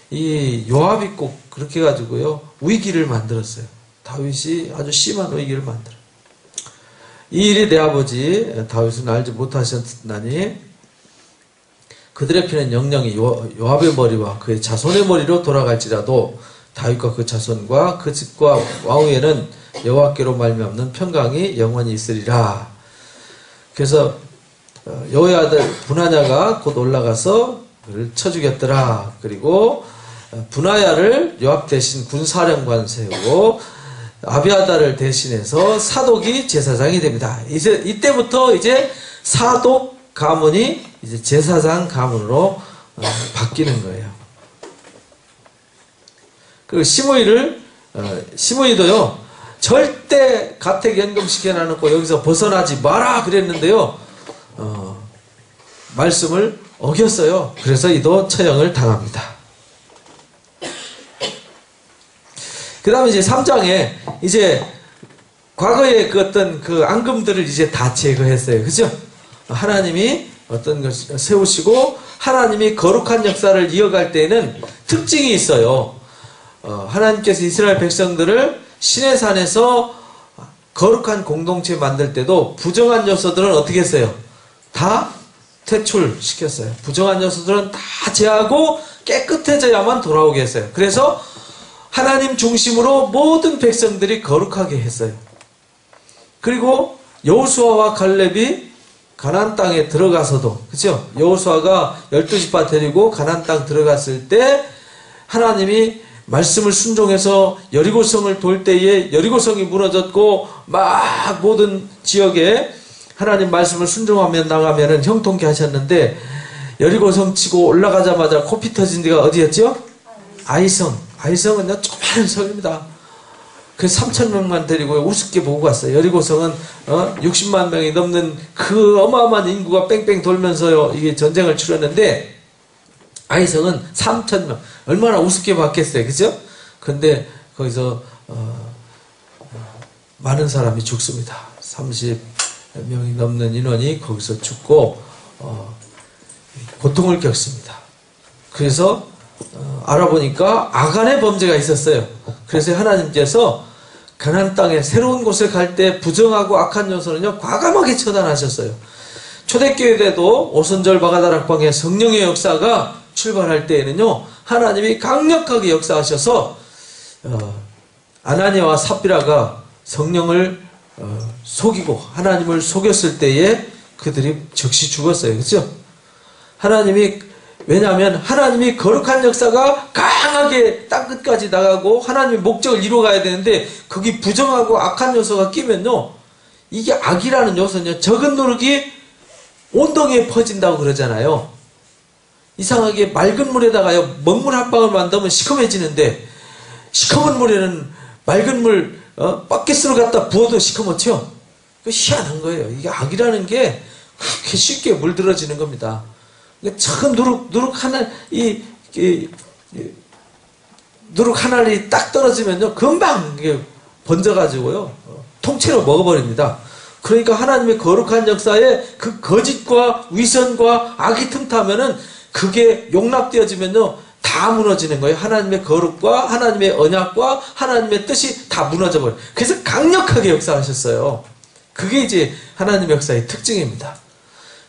이 요압이 꼭 그렇게 해가지고요, 위기를 만들었어요. 다윗이 아주 심한 위기를 만들어요. 이 일이 내 아버지 다윗은 알지 못하셨나니 그들의 피는 영영이 요압의 머리와 그의 자손의 머리로 돌아갈지라도 다윗과 그 자손과 그 집과 왕위에는 여호와께로 말미암는 평강이 영원히 있으리라. 그래서 여호의 아들 분하냐가 곧 올라가서 그를 쳐 죽였더라. 그리고 분하야를 요압 대신 군사령관 세우고 아비아다를 대신해서 사독이 제사장이 됩니다. 이때부터 이제 사독 가문이 이제 제사장 가문으로 바뀌는 거예요. 그리고 시므이도요, 절대 가택 연금시켜놔놓고 여기서 벗어나지 마라 그랬는데요, 말씀을 어겼어요. 그래서 이도 처형을 당합니다. 그 다음에 이제 3장에 이제 과거에 그 어떤 그 앙금들을 이제 다 제거했어요. 그죠? 하나님이 어떤 것을 세우시고 하나님이 거룩한 역사를 이어갈 때에는 특징이 있어요. 하나님께서 이스라엘 백성들을 시내산에서 거룩한 공동체 만들 때도 부정한 요소들은 어떻게 했어요? 다 퇴출시켰어요. 부정한 요소들은 다 제하고 깨끗해져야만 돌아오게 했어요. 그래서 하나님 중심으로 모든 백성들이 거룩하게 했어요. 그리고 여호수아와 갈렙이 가나안 땅에 들어가서도, 그렇죠? 여호수아가 12지파 데리고 가나안 땅 들어갔을 때 하나님이 말씀을 순종해서 여리고성을 돌 때에 여리고성이 무너졌고 막 모든 지역에 하나님 말씀을 순종하며 나가면은 형통케 하셨는데, 여리고성 치고 올라가자마자 코피 터진 데가 어디였죠? 아이성. 아이성은요, 조그마한 성입니다. 그래서 3,000명만 데리고 우습게 보고 갔어요. 여리고성은 60만 명이 넘는 그 어마어마한 인구가 뺑뺑 돌면서요, 이게 전쟁을 치렀는데, 아이성은 3,000명. 얼마나 우습게 봤겠어요. 그죠? 근데 거기서 많은 사람이 죽습니다. 30명이 넘는 인원이 거기서 죽고 고통을 겪습니다. 그래서 알아보니까 아간의 범죄가 있었어요. 그래서 하나님께서 가나안 땅에 새로운 곳에 갈 때 부정하고 악한 요소는요, 과감하게 처단하셨어요. 초대교회 때도 오순절 바가다락방에 성령의 역사가 출발할 때에는요, 하나님이 강력하게 역사하셔서 아나니아와 삽비라가 성령을 속이고 하나님을 속였을 때에 그들이 즉시 죽었어요. 그렇죠? 왜냐하면 하나님이 거룩한 역사가 강하게 땅끝까지 나가고 하나님의 목적을 이루어가야 되는데, 거기 부정하고 악한 요소가 끼면요, 이게 악이라는 요소는요, 적은 누룩이 온덩이에 퍼진다고 그러잖아요. 이상하게 맑은 물에다가요, 먹물 한 방울만 넣으면 시커매지는데, 시커먼 물에는 맑은 물 바켓으로 갖다 부어도 시커멓죠? 그 희한한 거예요. 이게 악이라는 게 그렇게 쉽게 물들어지는 겁니다. 작은 누룩 하나, 누룩 하나를 딱 떨어지면요, 금방 번져가지고요, 통째로 먹어버립니다. 그러니까 하나님의 거룩한 역사에 그 거짓과 위선과 악이 틈타면은 그게 용납되어지면요, 다 무너지는 거예요. 하나님의 거룩과 하나님의 언약과 하나님의 뜻이 다 무너져버려요. 그래서 강력하게 역사하셨어요. 그게 이제 하나님의 역사의 특징입니다.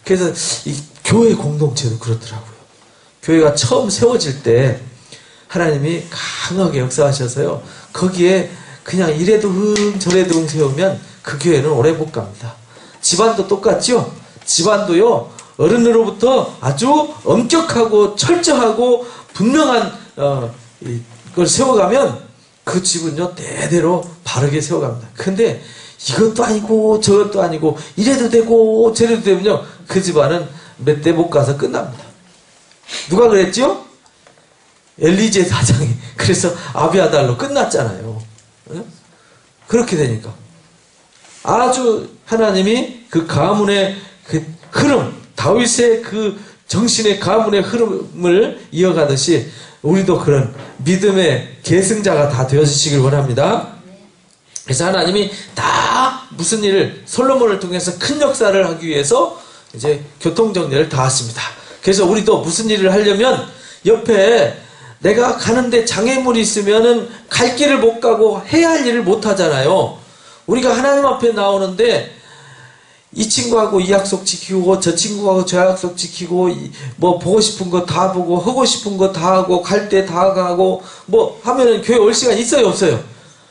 그래서 이 교회 공동체도 그렇더라고요. 교회가 처음 세워질 때 하나님이 강하게 역사하셔서요. 거기에 그냥 이래도 흥 저래도 흥 세우면 그 교회는 오래 못 갑니다. 집안도 똑같죠? 집안도요. 어른으로부터 아주 엄격하고 철저하고 분명한 걸 세워가면 그 집은요. 대대로 바르게 세워갑니다. 근데 이것도 아니고 저것도 아니고 이래도 되고 저래도 되면요. 그 집안은 몇 대 못 가서 끝납니다. 누가 그랬죠? 엘리제 사장이 그래서 아비아달로 끝났잖아요. 그렇게 되니까 아주 하나님이 그 가문의 그 흐름, 다윗의 그 정신의 가문의 흐름을 이어가듯이 우리도 그런 믿음의 계승자가 다 되어주시길 원합니다. 그래서 하나님이 다 무슨 일을 솔로몬을 통해서 큰 역사를 하기 위해서 이제 교통정리를 다 하십니다. 그래서 우리도 무슨 일을 하려면 옆에 내가 가는데 장애물이 있으면은 갈 길을 못 가고 해야 할 일을 못 하잖아요. 우리가 하나님 앞에 나오는데 이 친구하고 이 약속 지키고 저 친구하고 저 약속 지키고 뭐 보고 싶은 거 다 보고 하고 싶은 거 다 하고 갈 때 다 가고 뭐 하면은 교회 올 시간 있어요 없어요?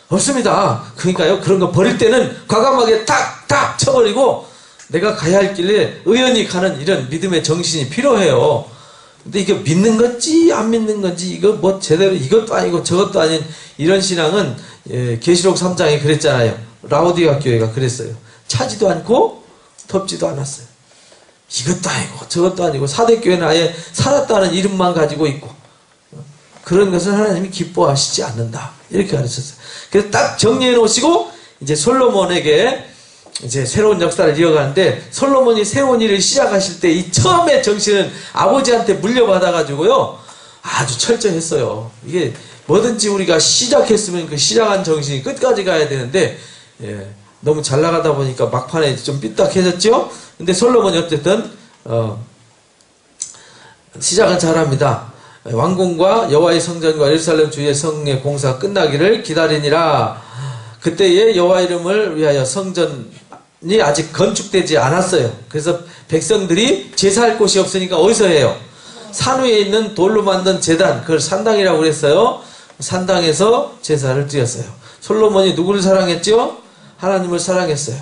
없습니다. 그러니까요 그런 거 버릴 때는 과감하게 탁탁 쳐버리고 내가 가야 할 길에 의연히 가는 이런 믿음의 정신이 필요해요. 근데 이게 믿는 건지 안 믿는 건지 이거 뭐 제대로 이것도 아니고 저것도 아닌 이런 신앙은 계시록 3장에 그랬잖아요. 라오디가 교회가 그랬어요. 차지도 않고 덥지도 않았어요. 이것도 아니고 저것도 아니고 사대교회는 아예 살았다는 이름만 가지고 있고 그런 것은 하나님이 기뻐하시지 않는다. 이렇게 가르쳤어요. 그래서 딱 정리해 놓으시고 이제 솔로몬에게 이제 새로운 역사를 이어가는데 솔로몬이 새로운 일을 시작하실 때 이 처음의 정신은 아버지한테 물려받아가지고요 아주 철저했어요. 이게 뭐든지 우리가 시작했으면 그 시작한 정신이 끝까지 가야 되는데 너무 잘 나가다 보니까 막판에 좀 삐딱해졌죠. 근데 솔로몬이 어쨌든 시작은 잘합니다. 왕궁과 여호와의 성전과 예루살렘 주의 성의 공사가 끝나기를 기다리니라. 그때에 여호와 이름을 위하여 성전이 아직 건축되지 않았어요. 그래서 백성들이 제사할 곳이 없으니까 어디서 해요? 산 위에 있는 돌로 만든 제단, 그걸 산당이라고 그랬어요. 산당에서 제사를 드렸어요. 솔로몬이 누구를 사랑했죠? 하나님을 사랑했어요.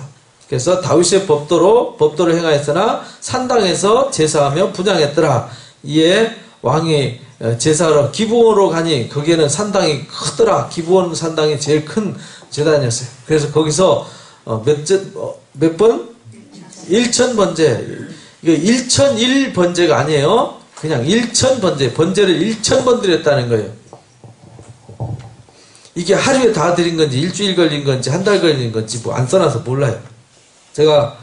그래서 다윗의 법도를 행하였으나 산당에서 제사하며 분향했더라. 이에 왕이 제사하러 기브온으로 가니 거기에는 산당이 크더라. 기브온 산당이 제일 큰 제단이었어요. 그래서 거기서 몇 번? 1000번제. 이거 1001번제가 아니에요. 그냥 1000번제. 번제를 1000번 드렸다는 거예요. 이게 하루에 다 드린 건지 일주일 걸린 건지 한 달 걸린 건지 뭐 안 써놔서 몰라요. 제가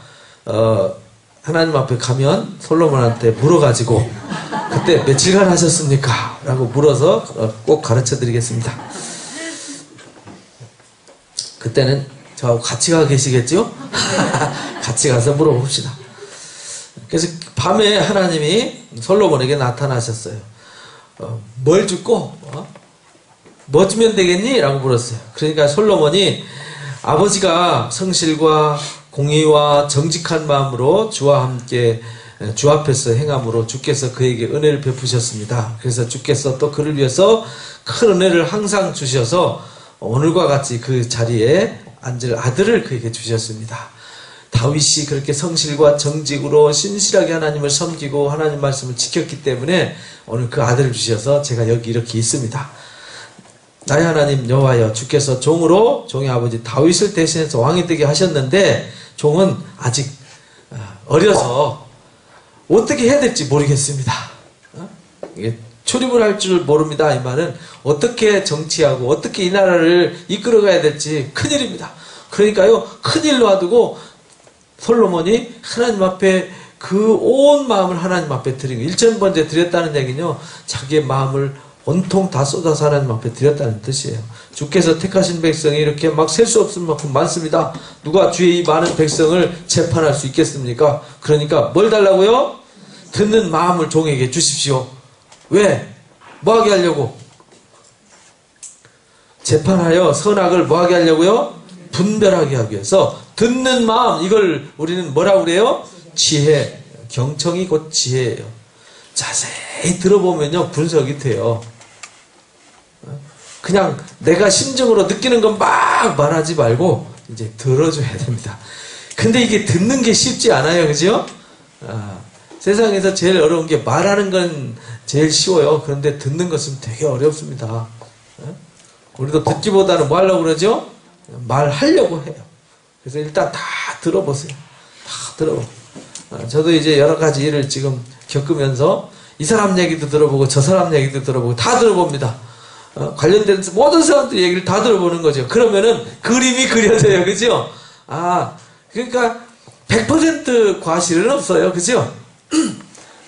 하나님 앞에 가면 솔로몬한테 물어가지고 그때 며칠간 하셨습니까? 라고 물어서 꼭 가르쳐 드리겠습니다. 그때는 저하고 같이 가 계시겠죠? 같이 가서 물어봅시다. 그래서 밤에 하나님이 솔로몬에게 나타나셨어요. 뭘 주고 뭐 주면 되겠니? 라고 물었어요. 그러니까 솔로몬이 아버지가 성실과 공의와 정직한 마음으로 주와 함께 주 앞에서 행함으로 주께서 그에게 은혜를 베푸셨습니다. 그래서 주께서 또 그를 위해서 큰 은혜를 항상 주셔서 오늘과 같이 그 자리에 앉을 아들을 그에게 주셨습니다. 다윗이 그렇게 성실과 정직으로 신실하게 하나님을 섬기고 하나님 말씀을 지켰기 때문에 오늘 그 아들을 주셔서 제가 여기 이렇게 있습니다. 나의 하나님 여호와여, 주께서 종으로 종의 아버지 다윗을 대신해서 왕이 되게 하셨는데 종은 아직 어려서 어떻게 해야 될지 모르겠습니다. 이게 출입을 할 줄 모릅니다. 이 말은 어떻게 정치하고 어떻게 이 나라를 이끌어가야 될지 큰일입니다. 그러니까요, 큰일 놔두고 솔로몬이 하나님 앞에 그 온 마음을 하나님 앞에 드린 거, 1000번째 드렸다는 얘기는요, 자기의 마음을 온통 다 쏟아서 하나님 앞에 드렸다는 뜻이에요. 주께서 택하신 백성이 이렇게 막 셀 수 없을 만큼 많습니다. 누가 주의 이 많은 백성을 재판할 수 있겠습니까? 그러니까 뭘 달라고요? 듣는 마음을 종에게 주십시오. 왜? 뭐하게 하려고? 재판하여 선악을 뭐하게 하려고요? 분별하게 하기 위해서 듣는 마음, 이걸 우리는 뭐라고 그래요? 지혜, 경청이 곧 지혜예요. 자세히 들어보면요 분석이 돼요. 그냥 내가 심정으로 느끼는 건 막 말하지 말고 이제 들어줘야 됩니다. 근데 이게 듣는 게 쉽지 않아요. 그죠? 세상에서 제일 어려운 게 말하는 건 제일 쉬워요. 그런데 듣는 것은 되게 어렵습니다. 우리도 듣기보다는 뭐 하려고 그러죠? 말하려고 해요. 그래서 일단 다 들어보세요. 다 들어보세요. 저도 이제 여러 가지 일을 지금 겪으면서 이 사람 얘기도 들어보고 저 사람 얘기도 들어보고 다 들어봅니다. 관련된 모든 사람들 얘기를 다 들어보는 거죠. 그러면은 그림이 그려져요. 그죠? 그러니까 100% 과실은 없어요. 그죠?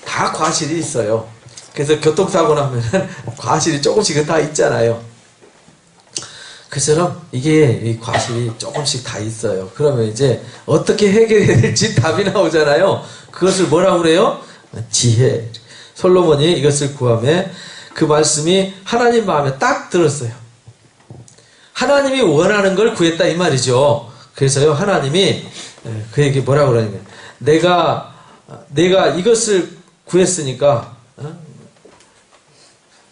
다 과실이 있어요. 그래서 교통사고 나면은 과실이 조금씩은 다 있잖아요. 그처럼 이게 이 과실이 조금씩 다 있어요. 그러면 이제 어떻게 해결해야 될지 답이 나오잖아요. 그것을 뭐라고 그래요? 지혜. 솔로몬이 이것을 구하며 그 말씀이 하나님 마음에 딱 들었어요. 하나님이 원하는 걸 구했다 이 말이죠. 그래서요 하나님이 그에게 뭐라고 그러냐면 내가 이것을 구했으니까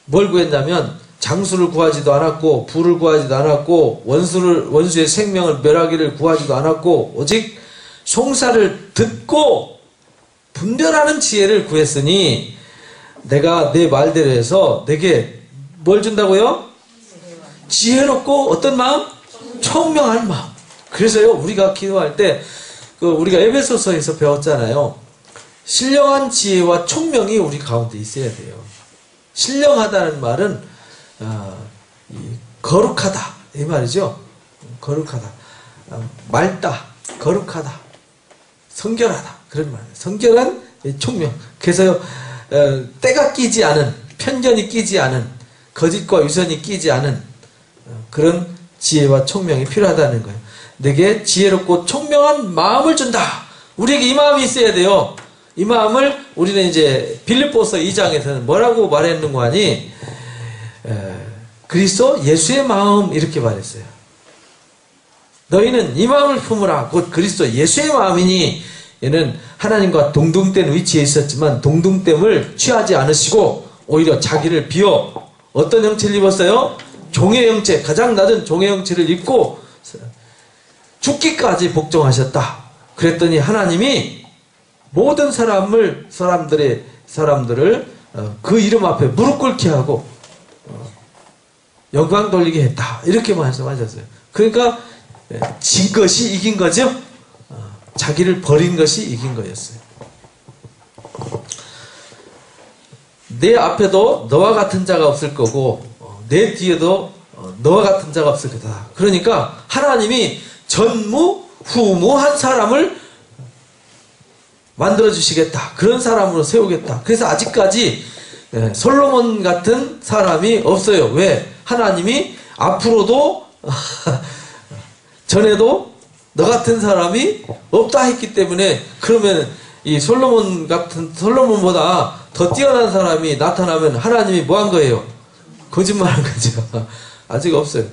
뭘 구했냐면 장수를 구하지도 않았고 부를 구하지도 않았고 원수의 생명을 멸하기를 구하지도 않았고 오직 송사를 듣고 분별하는 지혜를 구했으니 내가 내 말대로 해서 내게 뭘 준다고요? 지혜롭고 어떤 마음? 청명한 마음. 그래서요 우리가 기도할 때 우리가 에베소서에서 배웠잖아요. 신령한 지혜와 총명이 우리 가운데 있어야 돼요. 신령하다는 말은 거룩하다 이 말이죠. 거룩하다, 맑다, 거룩하다, 성결하다 그런 말이에요. 성결한 총명. 그래서요 때가 끼지 않은, 편견이 끼지 않은, 거짓과 위선이 끼지 않은 그런 지혜와 총명이 필요하다는 거예요. 내게 지혜롭고 총명한 마음을 준다. 우리에게 이 마음이 있어야 돼요. 이 마음을 우리는 이제 빌립보서 2장에서는 뭐라고 말했는고 하니 그리스도 예수의 마음 이렇게 말했어요. 너희는 이 마음을 품으라. 곧 그리스도 예수의 마음이니 얘는 하나님과 동등된 위치에 있었지만 동등됨을 취하지 않으시고 오히려 자기를 비워 어떤 형체를 입었어요? 종의 형체, 가장 낮은 종의 형체를 입고 죽기까지 복종하셨다. 그랬더니 하나님이 모든 사람들을 그 이름 앞에 무릎 꿇게 하고 영광 돌리게 했다. 이렇게 말씀하셨어요. 그러니까 진 것이 이긴 거죠. 자기를 버린 것이 이긴 거였어요. 내 앞에도 너와 같은 자가 없을 거고 내 뒤에도 너와 같은 자가 없을 거다. 그러니까 하나님이 전무후무한 사람을 만들어주시겠다. 그런 사람으로 세우겠다. 그래서 아직까지 솔로몬 같은 사람이 없어요. 왜? 하나님이 앞으로도 전에도 너 같은 사람이 없다 했기 때문에 그러면 이 솔로몬보다 더 뛰어난 사람이 나타나면 하나님이 뭐 한 거예요? 거짓말한 거죠. 아직 없어요.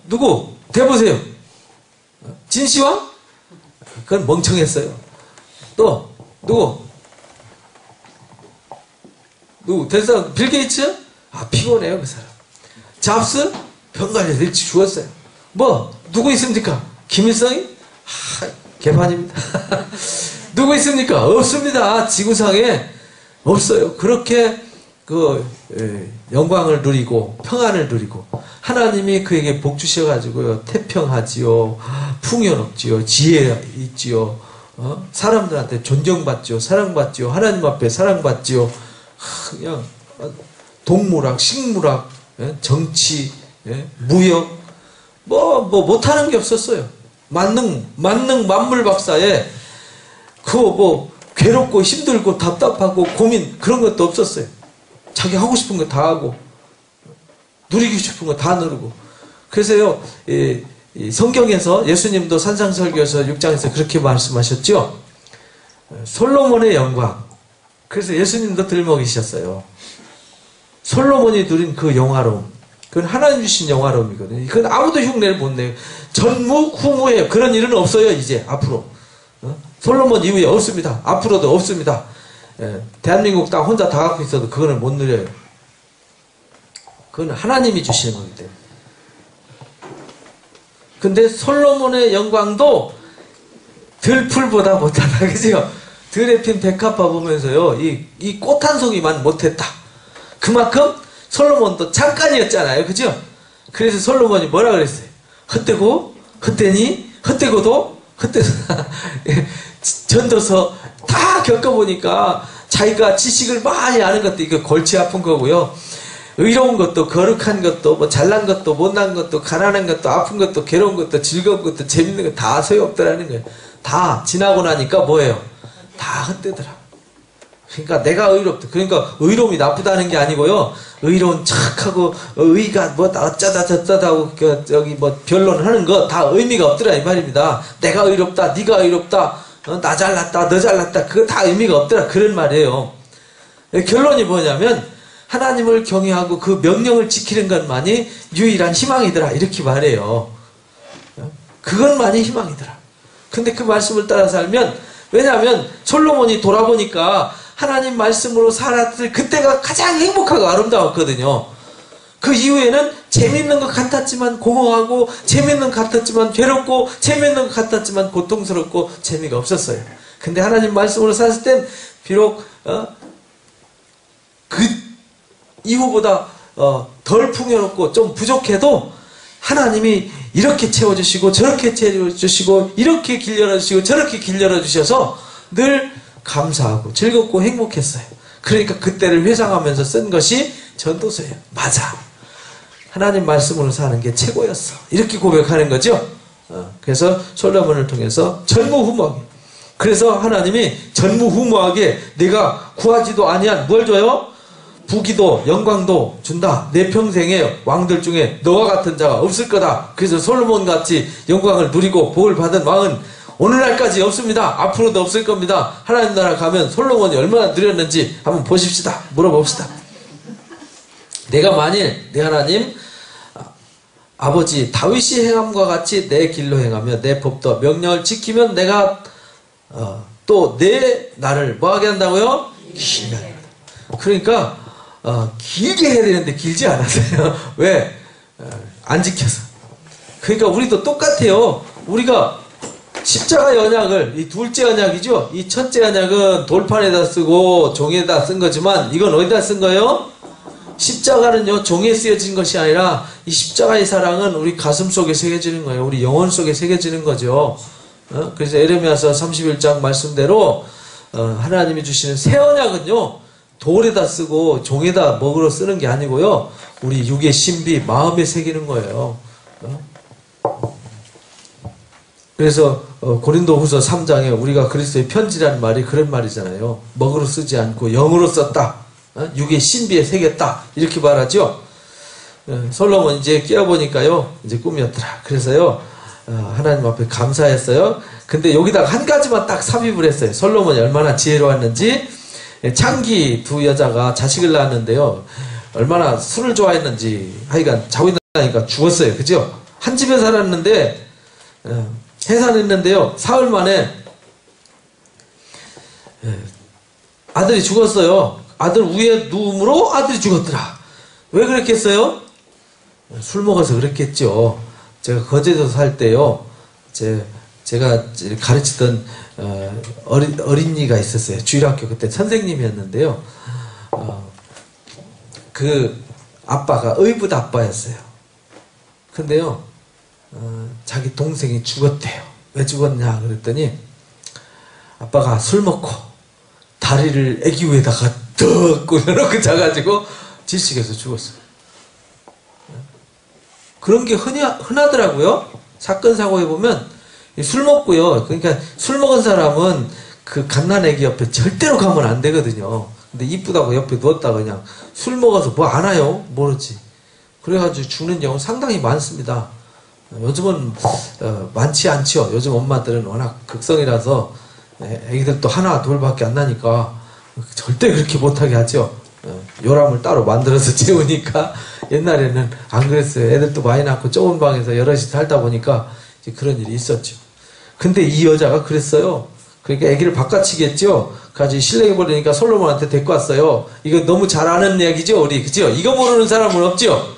누구? 대보세요. 진시황? 그건 멍청했어요. 또 누구? 대사 빌 게이츠? 피곤해요 그 사람. 잡스? 병 관리에 일찍 죽었어요. 누구 있습니까? 김일성이? 개판입니다. 누구 있습니까? 없습니다. 지구상에 없어요. 그렇게 영광을 누리고 평안을 누리고 하나님이 그에게 복 주셔가지고요 태평하지요, 풍요롭지요, 지혜 있지요, 사람들한테 존경받지요, 사랑받지요, 하나님 앞에 사랑받지요. 그냥 동물학, 식물학, 정치, 무역 못하는 게 없었어요. 만능 만물 박사에 괴롭고 힘들고 답답하고 고민 그런 것도 없었어요. 자기 하고 싶은 거 다 하고 누리고 싶은 거 다 누르고. 그래서요 이 성경에서 예수님도 산상설교에서 6장에서 그렇게 말씀하셨죠. 솔로몬의 영광. 그래서 예수님도 들먹이셨어요. 솔로몬이 누린 그 영화로움, 그건 하나님 주신 영화로움이거든요. 그건 아무도 흉내를 못 내요. 전무후무해요. 그런 일은 없어요 이제 앞으로. 솔로몬 이후에 없습니다. 앞으로도 없습니다. 대한민국 땅 혼자 다 갖고 있어도 그거는 못 누려요. 그건 하나님이 주시는 거기 때문에. 근데 솔로몬의 영광도 들풀보다 못하다. 그죠? 들에 핀 백합화 보면서요, 이 꽃 한 송이만 못했다. 그만큼 솔로몬도 잠깐이었잖아요. 그죠? 그래서 솔로몬이 뭐라 그랬어요? 헛되고, 헛되니, 헛되고도, 헛되고. 전도서 다 겪어보니까 자기가 지식을 많이 아는 것도 이거 골치 아픈 거고요. 의로운 것도, 거룩한 것도, 뭐 잘난 것도, 못난 것도, 가난한 것도, 아픈 것도, 괴로운 것도, 즐거운 것도, 재밌는 것도 다 소용없더라는 거예요. 다 지나고 나니까 뭐예요? 다 헛되더라. 그러니까 내가 의롭다. 그러니까 의로움이 나쁘다는 게 아니고요. 의로운 척하고 의가 뭐 어쩌다 저쩌다 하고 저기 뭐 변론하는 거 다 의미가 없더라 이 말입니다. 내가 의롭다, 네가 의롭다, 나 잘났다, 너 잘났다, 그거 다 의미가 없더라 그런 말이에요. 결론이 뭐냐면 하나님을 경외하고 그 명령을 지키는 것만이 유일한 희망이더라 이렇게 말해요. 그것만이 희망이더라. 근데 그 말씀을 따라 살면, 왜냐하면 솔로몬이 돌아보니까 하나님 말씀으로 살았을 그때가 가장 행복하고 아름다웠거든요. 그 이후에는 재밌는 것 같았지만 공허하고, 재밌는 것 같았지만 괴롭고, 재밌는 것 같았지만 고통스럽고 재미가 없었어요. 근데 하나님 말씀으로 살았을 땐 비록 그 이후보다 덜 풍요롭고 좀 부족해도 하나님이 이렇게 채워주시고 저렇게 채워주시고 이렇게 길 열어주시고 저렇게 길 열어주셔서 늘 감사하고 즐겁고 행복했어요. 그러니까 그때를 회상하면서 쓴 것이 전도서예요. 맞아, 하나님 말씀으로 사는 게 최고였어, 이렇게 고백하는 거죠. 그래서 솔로몬을 통해서 전무후무하게, 그래서 하나님이 전무후무하게 내가 구하지도 아니한 뭘 줘요? 부귀도 영광도 준다. 내 평생에 왕들 중에 너와 같은 자가 없을 거다. 그래서 솔로몬같이 영광을 누리고 복을 받은 왕은 오늘날까지 없습니다. 앞으로도 없을 겁니다. 하나님 나라 가면 솔로몬이 얼마나 누렸는지 한번 보십시다. 물어봅시다. 내가 만일 내 하나님 아버지 다윗이 행함과 같이 내 길로 행하며 내 법도 명령을 지키면 내가 또 내 나를 뭐하게 한다고요? 길게 한다. 그러니까 길게 해야 되는데 길지 않았어요. 왜? 안 지켜서. 그러니까 우리도 똑같아요. 우리가 십자가의 언약을, 이 둘째 언약이죠. 이 첫째 언약은 돌판에다 쓰고 종에다 쓴 거지만 이건 어디다 쓴 거예요? 십자가는요, 종에 쓰여진 것이 아니라 이 십자가의 사랑은 우리 가슴 속에 새겨지는 거예요. 우리 영혼 속에 새겨지는 거죠. 그래서 에레미야서 31장 말씀대로 하나님이 주시는 새 언약은요, 돌에다 쓰고 종에다 먹으러 쓰는 게 아니고요, 우리 육의 신비, 마음에 새기는 거예요. 그래서 고린도후서 3장에 우리가 그리스도의 편지라는 말이 그런 말이잖아요. 먹으러 쓰지 않고 영으로 썼다. 육의 신비에 새겼다. 이렇게 말하죠. 솔로몬 이제 깨어보니까요, 이제 꿈이었더라. 그래서요, 하나님 앞에 감사했어요. 근데 여기다가 한 가지만 딱 삽입을 했어요. 솔로몬이 얼마나 지혜로웠는지. 창기 두 여자가 자식을 낳았는데요, 얼마나 술을 좋아했는지 하여간 자고 있다니까 죽었어요. 그죠? 한 집에 살았는데 해산했는데요, 사흘 만에 아들이 죽었어요. 아들 위에 누움으로 아들이 죽었더라. 왜 그랬겠어요? 술 먹어서 그랬겠죠. 제가 거제도 살 때요, 제가 가르치던 어린이가 있었어요. 주일학교 그때 선생님이었는데요. 그 아빠가 의붓 아빠였어요. 근데요, 자기 동생이 죽었대요. 왜 죽었냐 그랬더니 아빠가 술 먹고 다리를 애기 위에다가 덕 꽂아놓고 자가지고 질식해서 죽었어요. 그런 게 흔하더라고요. 사건 사고에 보면 술 먹고요. 그러니까 술 먹은 사람은 그 갓난 애기 옆에 절대로 가면 안 되거든요. 근데 이쁘다고 옆에 누웠다가 그냥 술 먹어서 뭐 안 와요? 모르지. 그래가지고 죽는 경우 상당히 많습니다. 요즘은 많지 않죠. 요즘 엄마들은 워낙 극성이라서 애기들도 하나 둘밖에 안 나니까 절대 그렇게 못하게 하죠. 요람을 따로 만들어서 재우니까. 옛날에는 안 그랬어요. 애들도 많이 낳고 좁은 방에서 여럿이 살다 보니까 이제 그런 일이 있었죠. 근데 이 여자가 그랬어요. 그러니까 애기를 바꿔치겠죠. 가지고 실력해버리니까 솔로몬한테 데리고 왔어요. 이거 너무 잘 아는 이야기죠, 우리. 그죠? 이거 모르는 사람은 없죠?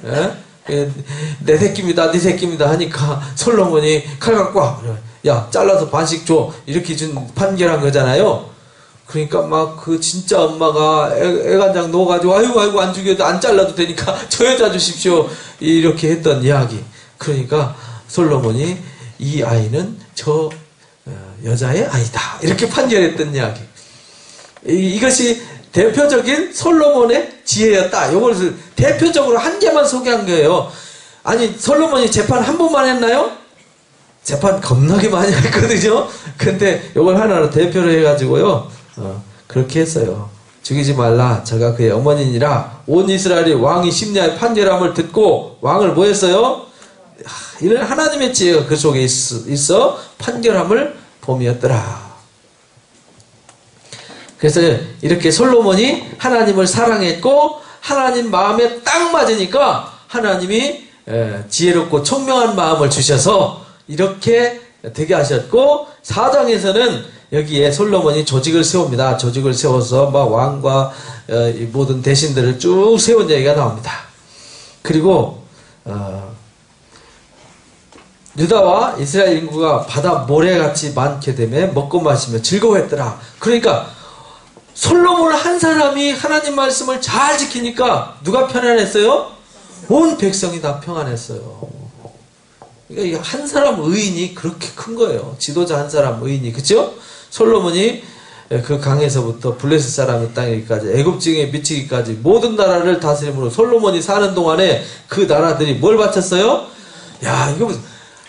예? 내 새끼입니다, 네 새끼입니다 하니까 솔로몬이 칼 갖고 와. 야, 잘라서 반씩 줘. 이렇게 판결한 거잖아요. 그러니까 막 그 진짜 엄마가 애간장 넣어가지고 아이고 안 죽여도 안 잘라도 되니까 저 여자 주십시오. 이렇게 했던 이야기. 그러니까 솔로몬이 이 아이는 저 여자의 아이다. 이렇게 판결했던 이야기. 이것이 대표적인 솔로몬의 지혜였다. 이것을 대표적으로 한 개만 소개한 거예요. 아니, 솔로몬이 재판 한 번만 했나요? 재판 겁나게 많이 했거든요. 근데 이걸 하나로 대표로 해가지고요. 그렇게 했어요. 죽이지 말라. 저가 그의 어머니니라. 온 이스라엘이 왕이 심리하여 판결함을 듣고 왕을 뭐 했어요? 이런 하나님의 지혜가 그 속에 있어 판결함을 봄이었더라. 그래서 이렇게 솔로몬이 하나님을 사랑했고 하나님 마음에 딱 맞으니까 하나님이 지혜롭고 총명한 마음을 주셔서 이렇게 되게 하셨고 4장에서는 여기에 솔로몬이 조직을 세웁니다. 조직을 세워서 막 왕과 모든 대신들을 쭉 세운 얘기가 나옵니다. 그리고 유다와 이스라엘 인구가 바다 모래같이 많게 되며 먹고 마시며 즐거워했더라. 그러니까 솔로몬 한 사람이 하나님 말씀을 잘 지키니까 누가 편안했어요? 온 백성이 다 평안했어요. 그러니까 한 사람 의인이 그렇게 큰 거예요. 지도자 한 사람 의인이. 그죠? 솔로몬이 그 강에서부터 블레셋 사람의 땅에까지 애굽 증에 미치기까지 모든 나라를 다스림으로 솔로몬이 사는 동안에 그 나라들이 뭘 바쳤어요? 야, 이거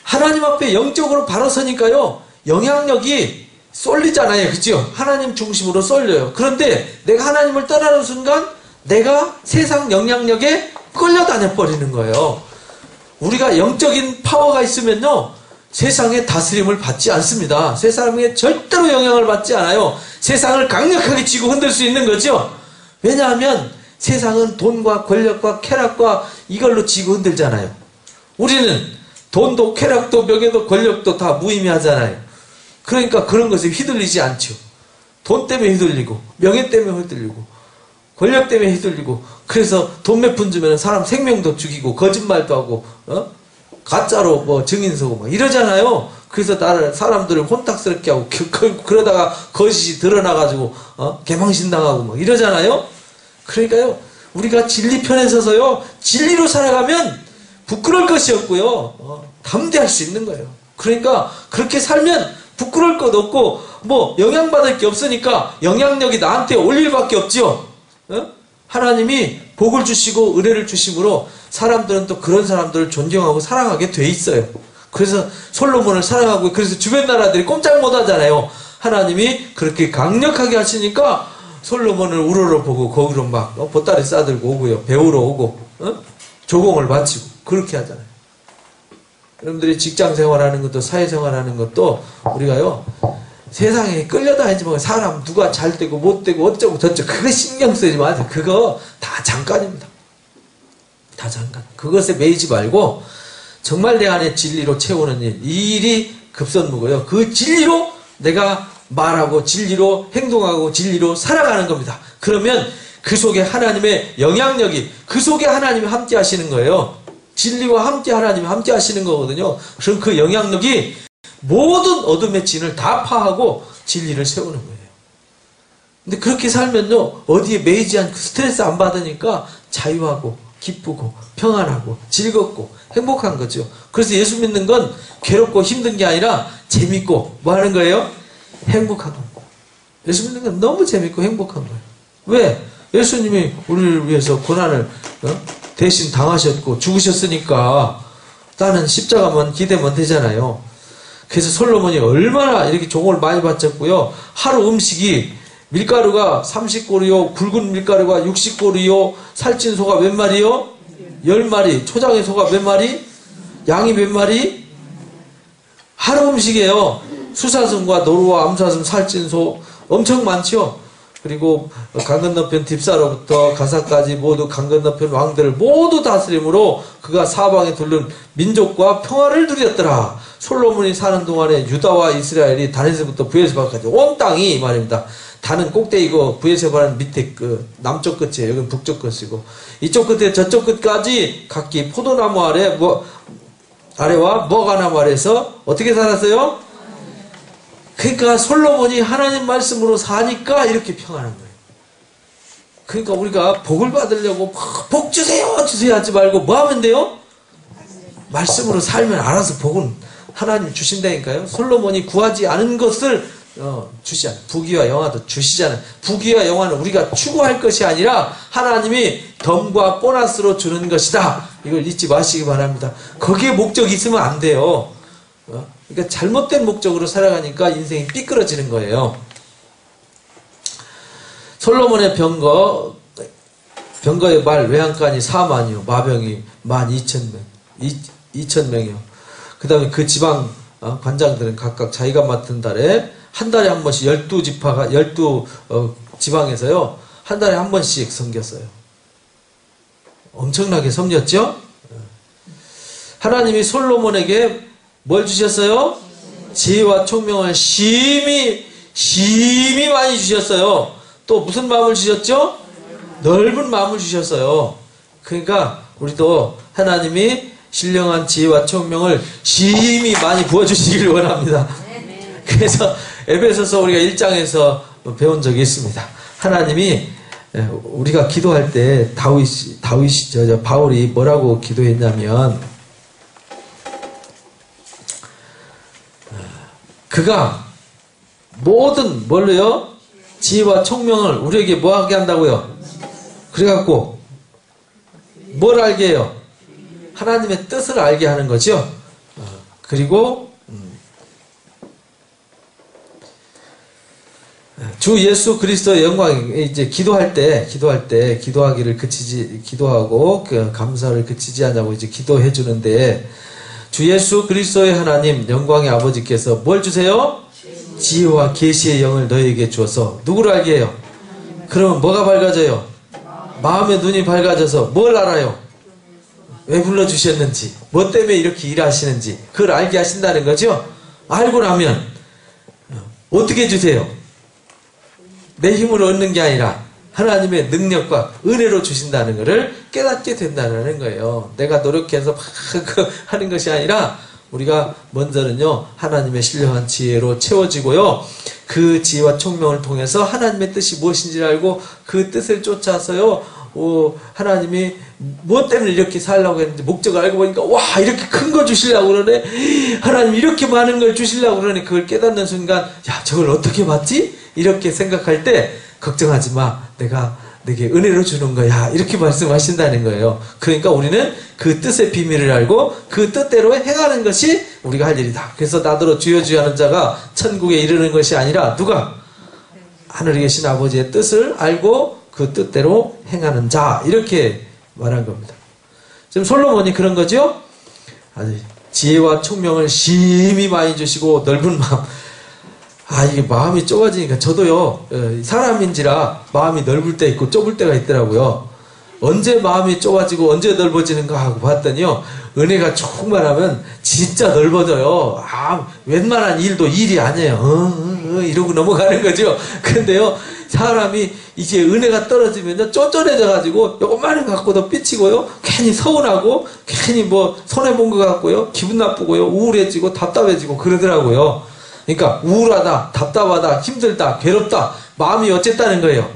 하나님 앞에 영적으로 바로 서니까요, 영향력이 쏠리잖아요. 그죠? 하나님 중심으로 쏠려요. 그런데 내가 하나님을 떠나는 순간 내가 세상 영향력에 끌려다녀 버리는 거예요. 우리가 영적인 파워가 있으면요, 세상의 다스림을 받지 않습니다. 세상에 절대로 영향을 받지 않아요. 세상을 강력하게 쥐고 흔들 수 있는 거죠. 왜냐하면 세상은 돈과 권력과 쾌락과 이걸로 쥐고 흔들잖아요. 우리는 돈도 쾌락도 명예도 권력도 다 무의미하잖아요. 그러니까 그런 것에 휘둘리지 않죠. 돈 때문에 휘둘리고 명예 때문에 휘둘리고 권력 때문에 휘둘리고, 그래서 돈 몇 푼 주면 사람 생명도 죽이고 거짓말도 하고 가짜로 뭐 증인 서고 막 이러잖아요. 그래서 사람들을 혼탁스럽게 하고 그러다가 거짓이 드러나가지고 개망신 당하고 막 이러잖아요. 그러니까요, 우리가 진리 편에 서서요 진리로 살아가면 부끄러울 것이 없고요 담대할 수 있는 거예요. 그러니까 그렇게 살면 부끄러울 것 없고 뭐 영향받을 게 없으니까 영향력이 나한테 올 일밖에 없지요. 하나님이 복을 주시고 은혜를 주심으로 사람들은 또 그런 사람들을 존경하고 사랑하게 돼 있어요. 그래서 솔로몬을 사랑하고, 그래서 주변 나라들이 꼼짝 못 하잖아요. 하나님이 그렇게 강력하게 하시니까 솔로몬을 우러러보고 거기로 막 보따리 싸들고 오고요, 배우러 오고 조공을 바치고 그렇게 하잖아요. 여러분들이 직장 생활하는 것도 사회생활하는 것도 우리가요 세상에 끌려다니지 말고 사람 누가 잘 되고 못 되고 어쩌고 저쩌고 그거 신경 쓰지 마세요. 그거 다 잠깐입니다. 다 잠깐. 그것에 매이지 말고 정말 내 안에 진리로 채우는 일, 이 일이 급선무고요. 그 진리로 내가 말하고 진리로 행동하고 진리로 살아가는 겁니다. 그러면 그 속에 하나님의 영향력이, 그 속에 하나님이 함께 하시는 거예요. 진리와 함께 하나님이 함께 하시는 거거든요. 그럼 그 영향력이 모든 어둠의 진을 다 파하고 진리를 세우는 거예요. 근데 그렇게 살면요 어디에 매이지 않고 스트레스 안 받으니까 자유하고 기쁘고 평안하고 즐겁고 행복한 거죠. 그래서 예수 믿는 건 괴롭고 힘든 게 아니라 재밌고 뭐 하는 거예요? 행복한 거예요. 예수 믿는 건 너무 재밌고 행복한 거예요. 왜? 예수님이 우리를 위해서 고난을 대신 당하셨고 죽으셨으니까 나는 십자가만 기대면 되잖아요. 그래서 솔로몬이 얼마나 이렇게 종을 많이 바쳤고요. 하루 음식이 밀가루가 30고리요, 굵은 밀가루가 60고리요, 살찐 소가 몇 마리요? 10마리. 초장의 소가 몇 마리? 양이 몇 마리? 하루 음식이에요. 수사슴과 노루와 암사슴, 살찐 소 엄청 많죠. 그리고 강 건너편 딥사로부터 가사까지 모두 강 건너편 왕들을 모두 다스림으로 그가 사방에 둘른 민족과 평화를 누렸더라. 솔로몬이 사는 동안에 유다와 이스라엘이 단에서부터 브에세바까지 온 땅이 말입니다. 단은 꼭대기고 브에세바는 밑에 그 남쪽 끝이에요. 여기는 북쪽 끝이고 이쪽 끝에 저쪽 끝까지 각기 포도나무 아래 아래와 머가나무 아래에서 어떻게 살았어요? 그러니까 솔로몬이 하나님 말씀으로 사니까 이렇게 평안한 거예요. 그러니까 우리가 복을 받으려고 복 주세요 하지 말고 뭐 하면 돼요? 말씀으로 살면 알아서 복은 하나님 주신다니까요. 솔로몬이 구하지 않은 것을 주시잖아요. 부귀와 영화도 주시잖아요. 부귀와 영화는 우리가 추구할 것이 아니라 하나님이 덤과 보너스로 주는 것이다. 이걸 잊지 마시기 바랍니다. 거기에 목적이 있으면 안 돼요. 그러니까 잘못된 목적으로 살아가니까 인생이 삐뚤어지는 거예요. 솔로몬의 병거의 말 외양간이 4만이요12,000명 2,000명이요. 그 다음에 그 지방 관장들은 각각 자기가 맡은 달에 한 달에 한 번씩 12지파가 12지방에서요 한 달에 한 번씩 섬겼어요. 엄청나게 섬겼죠? 하나님이 솔로몬에게 뭘 주셨어요? 지혜와 총명을 심히 많이 주셨어요. 또 무슨 마음을 주셨죠? 넓은 마음을 주셨어요. 그러니까 우리도 하나님이 신령한 지혜와 총명을 심히 많이 부어주시기를 원합니다. 그래서 에베소서 우리가 1장에서 배운 적이 있습니다. 하나님이 우리가 기도할 때 바울이 뭐라고 기도했냐면 그가 모든 뭘로요? 지혜와 총명을 우리에게 뭐 하게 한다고요? 그래갖고 뭘 알게 해요? 하나님의 뜻을 알게 하는 거죠. 그리고 주 예수 그리스도의 영광 이제 기도하기를 기도하고 그 감사를 그치지 않냐고 이제 기도해 주는데 주 예수 그리스도의 하나님 영광의 아버지께서 뭘 주세요? 지혜와 계시의 영을 너희에게 주어서 누구를 알게 해요? 그러면 뭐가 밝아져요? 마음의 눈이 밝아져서 뭘 알아요? 왜 불러주셨는지 뭐 때문에 이렇게 일하시는지 그걸 알게 하신다는 거죠. 알고 나면 어떻게 주세요? 내 힘으로 얻는 게 아니라 하나님의 능력과 은혜로 주신다는 것을 깨닫게 된다는 거예요. 내가 노력해서 막 하는 것이 아니라 우리가 먼저는요 하나님의 신령한 지혜로 채워지고요 그 지혜와 총명을 통해서 하나님의 뜻이 무엇인지를 알고 그 뜻을 쫓아서요 하나님이 무엇 때문에 이렇게 살라고 했는지 목적을 알고 보니까 와 이렇게 큰 거 주시려고 그러네, 하나님 이렇게 많은 걸 주시려고 그러네. 그걸 깨닫는 순간 야 저걸 어떻게 받지? 이렇게 생각할 때 걱정하지 마, 내가 내게 은혜로 주는 거야, 이렇게 말씀하신다는 거예요. 그러니까 우리는 그 뜻의 비밀을 알고 그 뜻대로 행하는 것이 우리가 할 일이다. 그래서 나더러 주여 주여 하는 자가 천국에 이르는 것이 아니라 누가? 하늘에 계신 아버지의 뜻을 알고 그 뜻대로 행하는 자, 이렇게 말한 겁니다. 지금 솔로몬이 그런 거죠? 아주 지혜와 총명을 심히 많이 주시고 넓은 마음. 이게 마음이 좁아지니까 저도요 사람인지라 마음이 넓을 때 있고 좁을 때가 있더라고요. 언제 마음이 좁아지고 언제 넓어지는가 하고 봤더니요 은혜가 충만하면 진짜 넓어져요. 웬만한 일도 일이 아니에요. 이러고 넘어가는 거죠. 근데요 사람이 이제 은혜가 떨어지면요 쫀쫀해져 가지고 요것만은 갖고도 삐치고요 괜히 서운하고 괜히 뭐 손해본 것 같고요 기분 나쁘고요 우울해지고 답답해지고 그러더라고요. 그러니까 우울하다, 답답하다, 힘들다, 괴롭다, 마음이 어쨌다는 거예요?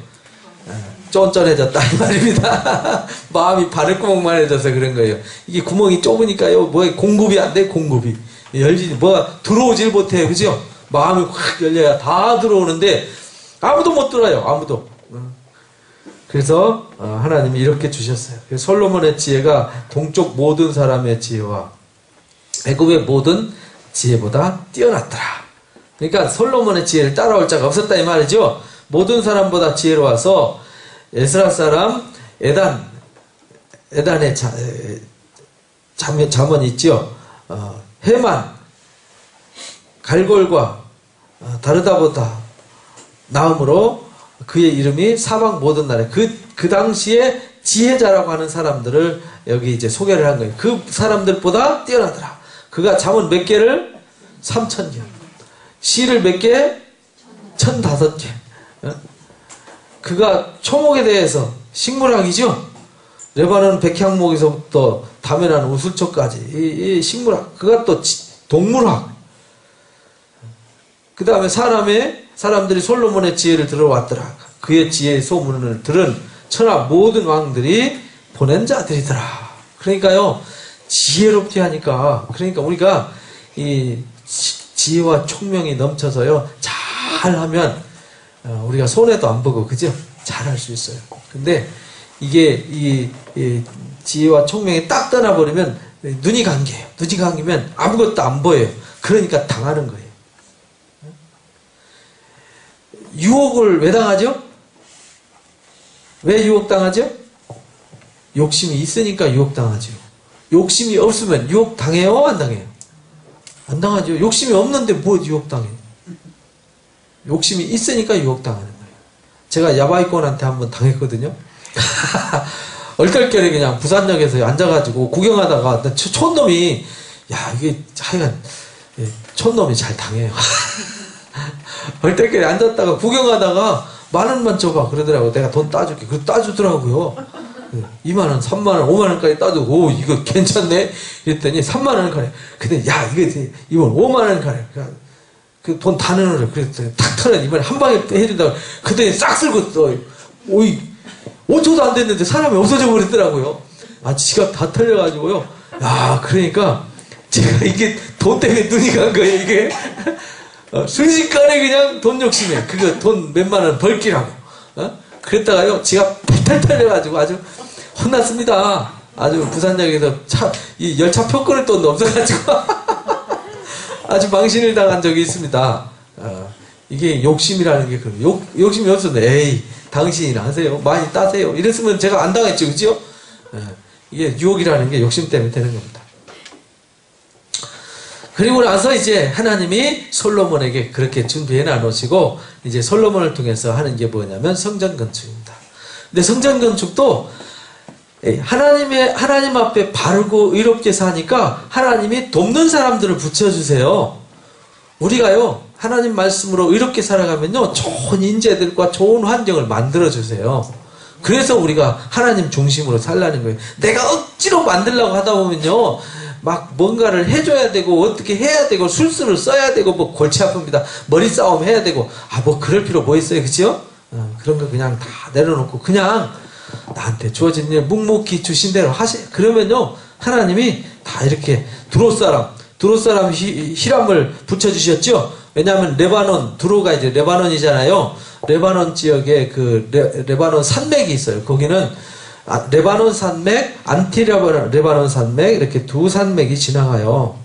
쫀쫀해졌다 이 말입니다. 마음이 바늘구멍만해져서 그런 거예요. 이게 구멍이 좁으니까요 뭐 공급이 안 돼. 공급이 열지 뭐가 들어오질 못해요. 그죠? 마음이 확 열려야 다 들어오는데 아무도 못 들어요. 아무도. 그래서 하나님이 이렇게 주셨어요. 솔로몬의 지혜가 동쪽 모든 사람의 지혜와 애굽의 모든 지혜보다 뛰어났더라. 그러니까 솔로몬의 지혜를 따라올 자가 없었다 이 말이죠. 모든 사람보다 지혜로워서 에스라 사람 에단의 자문이 있죠. 해만 갈골과 다르다보다 나음으로 그의 이름이 사방 모든 나라에 그 당시에 지혜자라고 하는 사람들을 여기 이제 소개를 한 거예요. 그 사람들보다 뛰어나더라. 그가 잠언 몇 개를? 3,000개. 시를 몇 개? 1,005개. 그가 초목에 대해서 식물학이죠. 레바논 백향목에서부터 다면한 우슬초까지 이 식물학. 그가 또 동물학. 그 다음에 사람들이 솔로몬의 지혜를 들어왔더라. 그의 지혜의 소문을 들은 천하 모든 왕들이 보낸 자들이더라. 그러니까요, 지혜롭게 하니까, 그러니까 우리가 이 지혜와 총명이 넘쳐서요, 잘하면 우리가 손해도 안 보고, 그죠? 잘할 수 있어요. 근데 이게 이 지혜와 총명이 딱 떠나버리면 눈이 감겨요. 눈이 감기면 아무것도 안 보여요. 그러니까 당하는 거예요. 유혹을 왜 당하죠? 왜 유혹당하죠? 욕심이 있으니까 유혹당하죠. 욕심이 없으면 유혹당해요? 안 당해요? 안 당하죠. 욕심이 없는데 뭐 유혹당해요? 욕심이 있으니까 유혹당하는 거예요. 제가 야바이꾼한테 한번 당했거든요. 얼떨결에 그냥 부산역에서 앉아가지고 구경하다가 촌놈이 야 이게 하여간 촌놈이 잘 당해요. 얼떨결에 앉았다가 구경하다가 10,000원만 줘봐 그러더라고. 내가 돈 따줄게. 그래서 따주더라고요. 20,000원, 30,000원, 50,000원까지 따주고 오 이거 괜찮네 이랬더니 30,000원 가래. 근데 야 이번 50,000원 가래. 그 돈 다 내놓으래. 그랬더니 탁 털어 이번에 한 방에 해준다고. 그랬더니 싹 쓸고 또 오이 5초도 안 됐는데 사람이 없어져 버리더라고요. 아 지갑 다 털려가지고요. 야 그러니까 제가 이게 돈 때문에 눈이 간 거예요 이게. 순식간에 그냥 돈 욕심에 그거 돈 몇만 원 벌기라고 그랬다가요 지갑 탈탈 털려가지고 아주 혼났습니다. 아주 부산역에서 이 열차 표권을 돈도 없어가지고 아주 망신을 당한 적이 있습니다. 이게 욕심이라는 게 그런 욕심이 없었는데 에이 당신이나 하세요 많이 따세요 이랬으면 제가 안 당했죠. 그죠? 이게 유혹이라는 게 욕심 때문에 되는 겁니다. 그리고 나서 이제 하나님이 솔로몬에게 그렇게 준비해 놔놓으시고 이제 솔로몬을 통해서 하는 게 뭐냐면 성전 건축입니다. 근데 성전 건축도 하나님 앞에 바르고 의롭게 사니까 하나님이 돕는 사람들을 붙여주세요. 우리가요 하나님 말씀으로 의롭게 살아가면요 좋은 인재들과 좋은 환경을 만들어주세요. 그래서 우리가 하나님 중심으로 살라는 거예요. 내가 억지로 만들려고 하다 보면요 막 뭔가를 해줘야 되고 어떻게 해야 되고 술수를 써야 되고 뭐 골치 아픕니다. 머리 싸움 해야 되고 뭐 그럴 필요 뭐 있어요. 그치요? 그런 거 그냥 다 내려놓고 그냥 나한테 주어진 일 묵묵히 주신 대로 그러면요 하나님이 다 이렇게 두롯사람 히람을 붙여주셨죠. 왜냐하면 레바논 두로가 이제 레바논이잖아요. 레바논 지역에 그 레바논 산맥이 있어요. 거기는 레바논 산맥, 레바논 산맥 이렇게 두 산맥이 지나가요.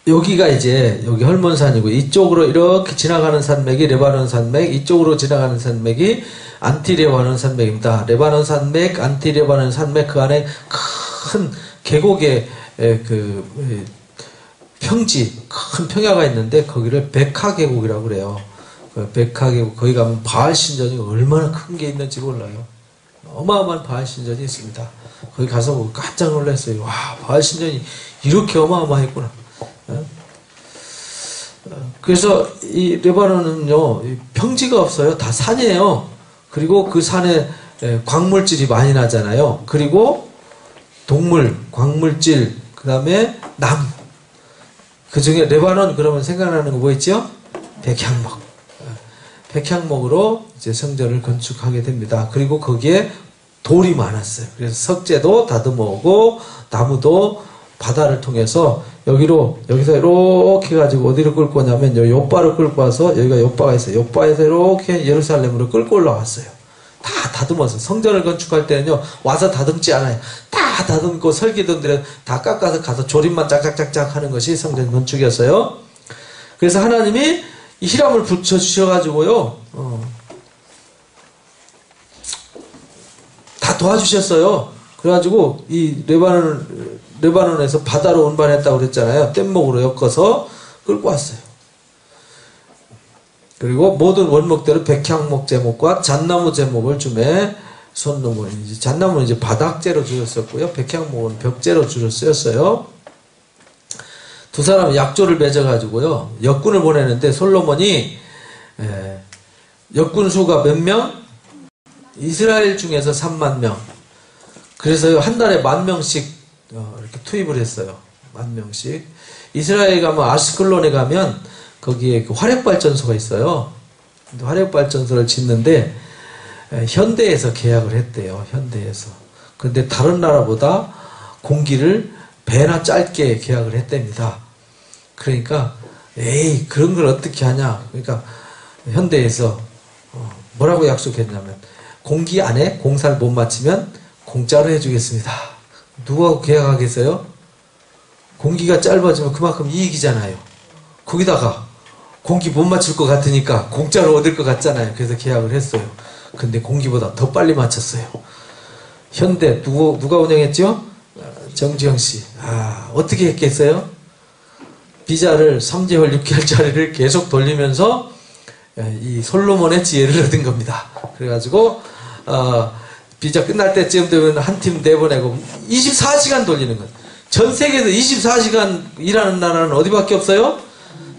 여기가 이제 여기 헐몬산이고 이쪽으로 이렇게 지나가는 산맥이 레바논 산맥, 이쪽으로 지나가는 산맥이 안티레바논 산맥입니다. 레바논 산맥, 안티레바논 산맥 그 안에 큰 계곡의 그 평지, 큰 평야가 있는데 거기를 백하 계곡이라고 그래요. 백하 계곡 거기 가면 바알 신전이 얼마나 큰 게 있는지 몰라요. 어마어마한 바알 신전이 있습니다. 거기 가서 깜짝 놀랐어요. 와 바알 신전이 이렇게 어마어마했구나. 그래서 이 레바논은요 평지가 없어요. 다 산이에요. 그리고 그 산에 광물질이 많이 나잖아요. 그리고 동물, 광물질, 그 다음에 나무. 그 중에 레바논 그러면 생각나는 거 뭐 있죠? 백향목. 백향목으로 이제 성전을 건축하게 됩니다. 그리고 거기에 돌이 많았어요. 그래서 석재도 다듬어 오고 나무도 바다를 통해서 여기서 이렇게 가지고 어디로 끌고 오냐면 요 요바로 끌고 와서 여기가 요바가 있어요. 요바에서 이렇게 예루살렘으로 끌고 올라왔어요. 다 다듬어서 성전을 건축할 때는요 와서 다듬지 않아요. 다 다듬고 설계도들은 다 깎아서 가서 조립만 짝짝짝짝 하는 것이 성전 건축이었어요. 그래서 하나님이 이 히람을 붙여주셔가지고요 다 도와주셨어요. 그래가지고 이 레바논에서 바다로 운반했다고 그랬잖아요. 뗏목으로 엮어서 끌고 왔어요. 그리고 모든 원목대로 백향목 제목과 잣나무 제목을 주매 솔로몬이 이제 잣나무는 이제 바닥재로 주로 썼고요. 백향목은 벽재로 주로 쓰였어요. 두 사람은 약조를 맺어가지고요. 역군을 보내는데 솔로몬이 역군 수가 몇 명? 이스라엘 중에서 3만 명. 그래서 한 달에 10,000명씩 이렇게 투입을 했어요. 10,000명씩. 이스라엘 가면 아스클론에 가면 거기에 그 화력발전소가 있어요. 화력발전소를 짓는데 현대에서 계약을 했대요. 현대에서. 그런데 다른 나라보다 공기를 배나 짧게 계약을 했답니다. 그러니까 에이 그런 걸 어떻게 하냐. 그러니까 현대에서 뭐라고 약속했냐면 공기 안에 공사를 못 마치면 공짜로 해주겠습니다. 누구하고 계약하겠어요? 공기가 짧아지면 그만큼 이익이잖아요. 거기다가 공기 못 맞출 것 같으니까 공짜로 얻을 것 같잖아요. 그래서 계약을 했어요. 근데 공기보다 더 빨리 맞췄어요. 현대 누가 운영했죠? 정지영 씨. 어떻게 했겠어요? 비자를 3개월 6개월짜리를 계속 돌리면서 이 솔로몬의 지혜를 얻은 겁니다. 그래가지고 비자 끝날 때쯤 되면 한 팀 내보내고 24시간 돌리는 거예요. 전 세계에서 24시간 일하는 나라는 어디밖에 없어요?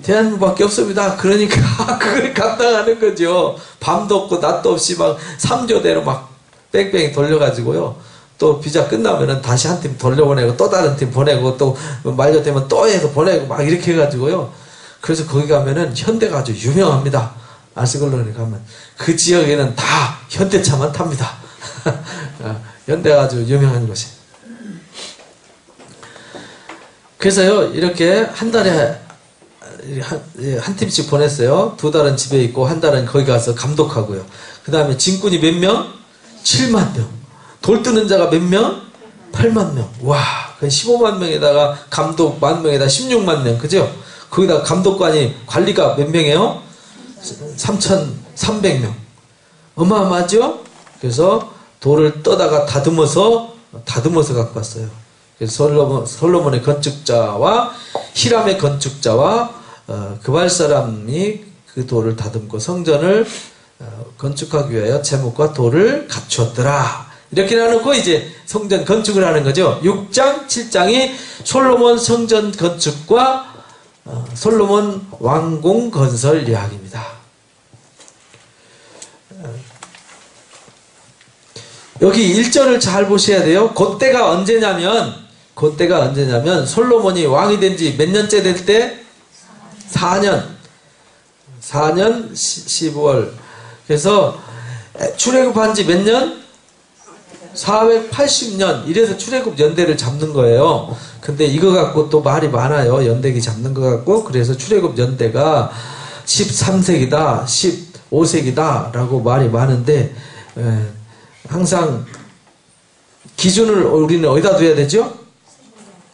대한민국밖에 없습니다. 그러니까 그걸 감당하는 거죠. 밤도 없고 낮도 없이 막 3조대로 막 뺑뺑이 돌려가지고요. 또 비자 끝나면은 다시 한 팀 돌려보내고 또 다른 팀 보내고 또 만료되면 또 해서 보내고 막 이렇게 해가지고요. 그래서 거기 가면은 현대가 아주 유명합니다. 아스글론에 가면 그 지역에는 다 현대차만 탑니다. 현대가 아주 유명한 곳이. 그래서요 이렇게 한 달에 한 팀씩 보냈어요. 2달은 집에 있고 한 달은 거기 가서 감독하고요. 그 다음에 진군이 몇 명? 7만 명. 돌 뜨는 자가 몇 명? 8만 명. 와, 15만 명에다가 감독 10,000명에다 16만 명. 그죠? 거기다가 감독관이 관리가 몇 명이에요? 3,300명. 어마어마하죠? 그래서 돌을 떠다가 다듬어서 갖고 왔어요. 그래서 솔로몬의 건축자와 히람의 건축자와 그발 사람이 그 돌을 다듬고 성전을 건축하기 위하여 제목과 돌을 갖추었더라. 이렇게 나누고 이제 성전 건축을 하는 거죠. 6장, 7장이 솔로몬 성전 건축과 솔로몬 왕궁 건설 이야기입니다. 여기 1절을 잘 보셔야 돼요. 그때가 언제냐면 솔로몬이 왕이 된 지 몇 년째 될 때? 4년 15월. 그래서 출애굽한 지 몇 년? 480년. 이래서 출애굽 연대를 잡는 거예요. 근데 이거 갖고 또 말이 많아요. 연대기 잡는 거 갖고. 그래서 출애굽 연대가 13세기다 15세기다 라고 말이 많은데 항상 기준을 우리는 어디다 둬야 되죠?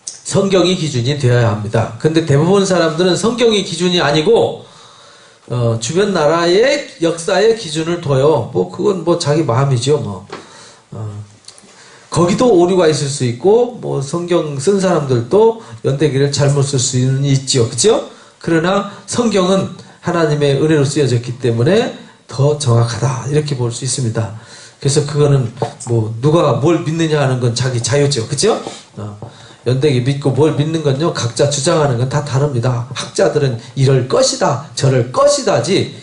성경이 기준이 되어야 합니다. 근데 대부분 사람들은 성경이 기준이 아니고 주변 나라의 역사의 기준을 둬요. 그건 자기 마음이죠. 거기도 오류가 있을 수 있고 성경 쓴 사람들도 연대기를 잘못 쓸 수는 있죠. 그죠? 그러나 성경은 하나님의 은혜로 쓰여졌기 때문에 더 정확하다 이렇게 볼 수 있습니다. 그래서 그거는 누가 뭘 믿느냐 하는 건 자기 자유죠. 그죠? 연대기 믿고 뭘 믿는 건요 각자 주장하는 건 다 다릅니다. 학자들은 이럴 것이다 저럴 것이다지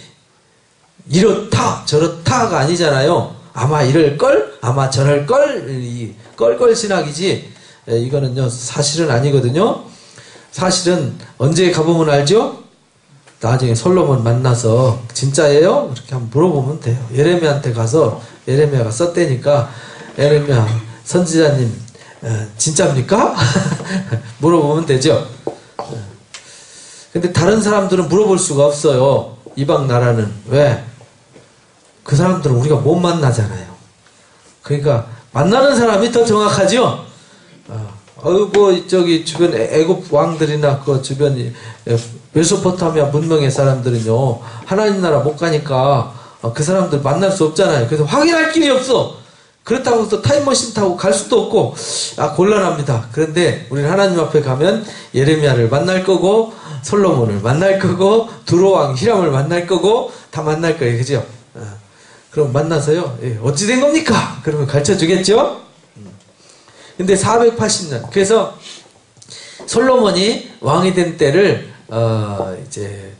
이렇다 저렇다가 아니잖아요. 아마 이럴걸 아마 저럴걸 이 껄껄 신학이지 이거는요 사실은 아니거든요. 사실은 언제 가보면 알죠? 나중에 솔로몬 만나서 진짜예요? 이렇게 한번 물어보면 돼요. 예레미야한테 가서 예레미야가 썼대니까 예레미야 선지자님 진짜입니까? 물어보면 되죠. 근데 다른 사람들은 물어볼 수가 없어요. 이방 나라는. 왜? 그 사람들은 우리가 못 만나잖아요. 그러니까 만나는 사람이 더 정확하죠. 저기 주변 애굽 왕들이나 그 주변 메소포타미아 문명의 사람들은요 하나님 나라 못 가니까 그 사람들 만날 수 없잖아요. 그래서 확인할 길이 없어. 그렇다고 해서 타임머신 타고 갈 수도 없고, 곤란합니다. 그런데 우리는 하나님 앞에 가면 예레미야를 만날 거고, 솔로몬을 만날 거고, 두로왕 히람을 만날 거고, 다 만날 거예요. 그죠? 그럼 만나서요, 어찌 된 겁니까? 그러면 가르쳐 주겠죠? 근데 480년. 그래서 솔로몬이 왕이 된 때를, 이제,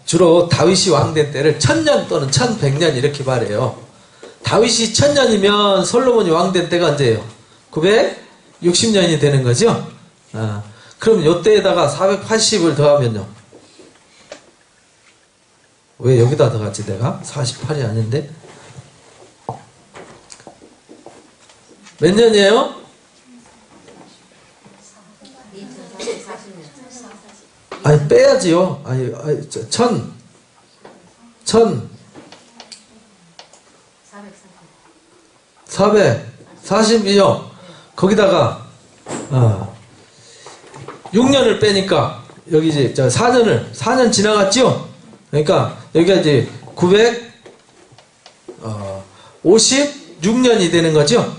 주로 다윗이 왕 된 때를 1000년 또는 1100년 이렇게 말해요. 다윗이 1000년이면 솔로몬이 왕 된 때가 언제예요? 960년이 되는 거죠? 그럼 요때에다가 480을 더하면요. 왜 여기다 더갔지 내가? 48이 아닌데? 몇 년이에요? 아니 빼야지요. 아니 442요. 거기다가 6년을 빼니까 여기 이제 4년 지나갔죠? 그러니까 여기가 이제 956년이 되는 거죠?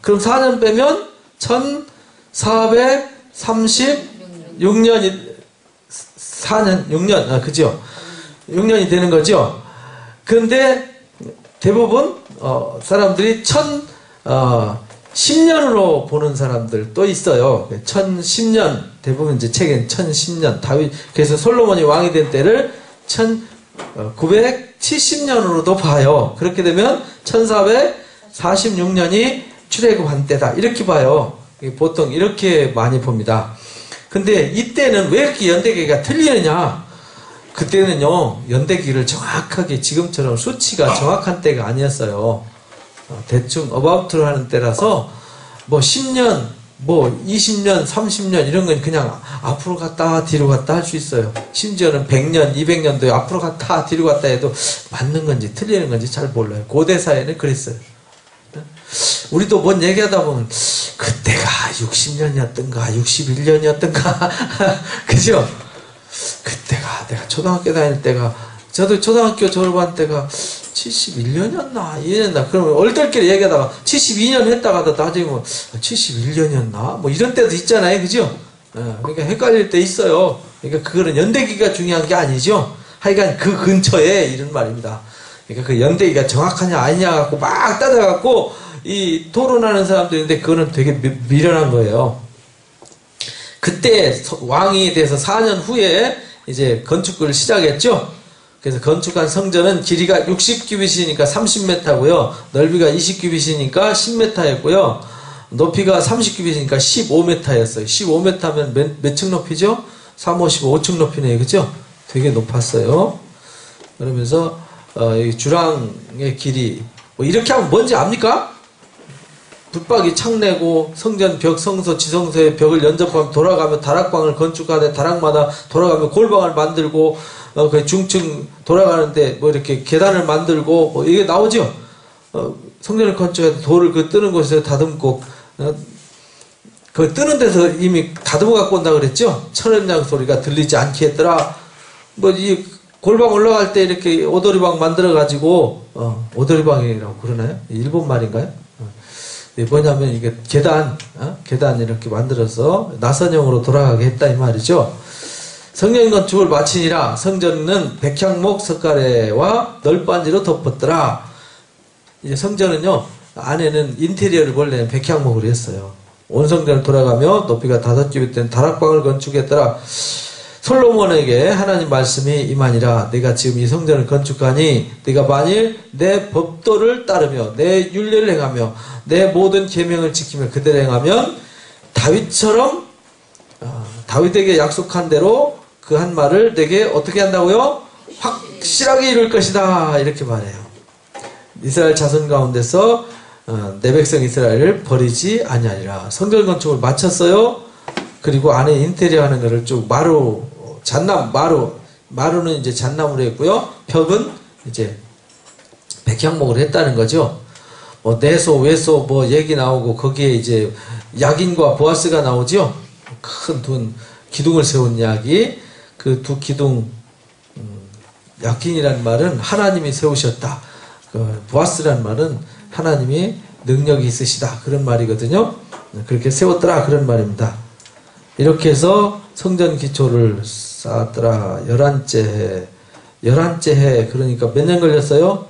그럼 4년 빼면 1436년이 6년, 그죠? 6년이 되는 거죠? 그런데 대부분, 사람들이 10년으로 보는 사람들 또 있어요. 1010년, 대부분 이제 책엔 1010년, 다윗, 그래서 솔로몬이 왕이 된 때를 1970년으로도 봐요. 그렇게 되면 1446년이 출애굽한 때다. 이렇게 봐요. 보통 이렇게 많이 봅니다. 근데 이때는 왜 이렇게 연대기가 틀리느냐? 그때는요, 연대기를 정확하게 지금처럼 수치가 정확한 때가 아니었어요. 대충 어바웃으로 하는 때라서 뭐 10년, 뭐 20년, 30년 이런 건 그냥 앞으로 갔다 뒤로 갔다 할 수 있어요. 심지어는 100년, 200년도 앞으로 갔다 뒤로 갔다 해도 맞는 건지 틀리는 건지 잘 몰라요. 고대 사회는 그랬어요. 우리도 뭔 얘기하다 보면 그때가 60년이었던가 61년이었던가 그죠? 그때가 내가 초등학교 다닐 때가 저도 초등학교 졸업한 때가 71년이었나 2년이었나 그러면 얼떨결에 얘기하다가 72년 했다가도 나중에 뭐 71년이었나 뭐 이런 때도 있잖아요. 그죠? 그러니까 헷갈릴 때 있어요. 그러니까 그거는 연대기가 중요한 게 아니죠. 하여간 그 근처에 이런 말입니다. 그러니까 그 연대기가 정확하냐 아니냐 갖고 막 따져갖고 이 토론하는 사람들인데 그거는 되게 미련한 거예요. 그때 왕이 돼서 4년 후에 이제 건축을 시작했죠. 그래서 건축한 성전은 길이가 60규빗이니까 30m고요. 넓이가 20규빗이니까 10m였고요. 높이가 30규빗이니까 15m였어요. 15m면 몇 층 높이죠? 3, 5, 5층 높이네요. 그죠? 되게 높았어요. 그러면서 이 주랑의 길이 뭐 이렇게 하면 뭔지 압니까? 붙박이 창내고 성전 벽 성소 지성소의 벽을 연접하면 돌아가며 다락방을 건축하되 다락마다 돌아가며 골방을 만들고 그 중층 돌아가는데 뭐 이렇게 계단을 만들고 뭐 이게 나오죠. 성전을 건축해서 돌을 그 뜨는 곳에서 다듬고 그 뜨는 데서 이미 다듬어 갖고 온다 그랬죠. 천연장 소리가 들리지 않게 했더라. 뭐 이 골방 올라갈 때 이렇게 오돌이방 만들어 가지고 오돌이방이라고 그러나요? 일본 말인가요? 뭐냐면 이게 계단 이렇게 만들어서 나선형으로 돌아가게 했다 이 말이죠. 성전 건축을 마치니라 성전은 백향목 석가래와 널빤지로 덮었더라. 이제 성전은요 안에는 인테리어를 원래는 백향목으로 했어요. 온 성전을 돌아가며 높이가 5규빗 된 다락방을 건축했더라. 솔로몬에게 하나님 말씀이 임하니라. 내가 지금 이 성전을 건축하니 네가 만일 내 법도를 따르며 내 율례를 행하며 내 모든 계명을 지키며 그대로 행하면 다윗처럼 다윗에게 약속한 대로 그 한 말을 내게 어떻게 한다고요? 확실하게 이룰 것이다. 이렇게 말해요. 이스라엘 자손 가운데서 내 백성 이스라엘을 버리지 아니하리라. 성전 건축을 마쳤어요. 그리고 안에 인테리어 하는 거를 쭉 마루는 이제 잣나무로 했고요. 벽은 이제 백향목으로 했다는 거죠. 뭐 내소, 외소 뭐 얘기 나오고 거기에 이제 야긴과 보아스가 나오죠. 큰 두 기둥을 세운 이야기. 그 두 기둥 야긴이라는 말은 하나님이 세우셨다. 그 보아스라는 말은 하나님이 능력이 있으시다 그런 말이거든요. 그렇게 세웠더라 그런 말입니다. 이렇게 해서 성전 기초를 쌓았더라. 11째 해. 그러니까 몇 년 걸렸어요?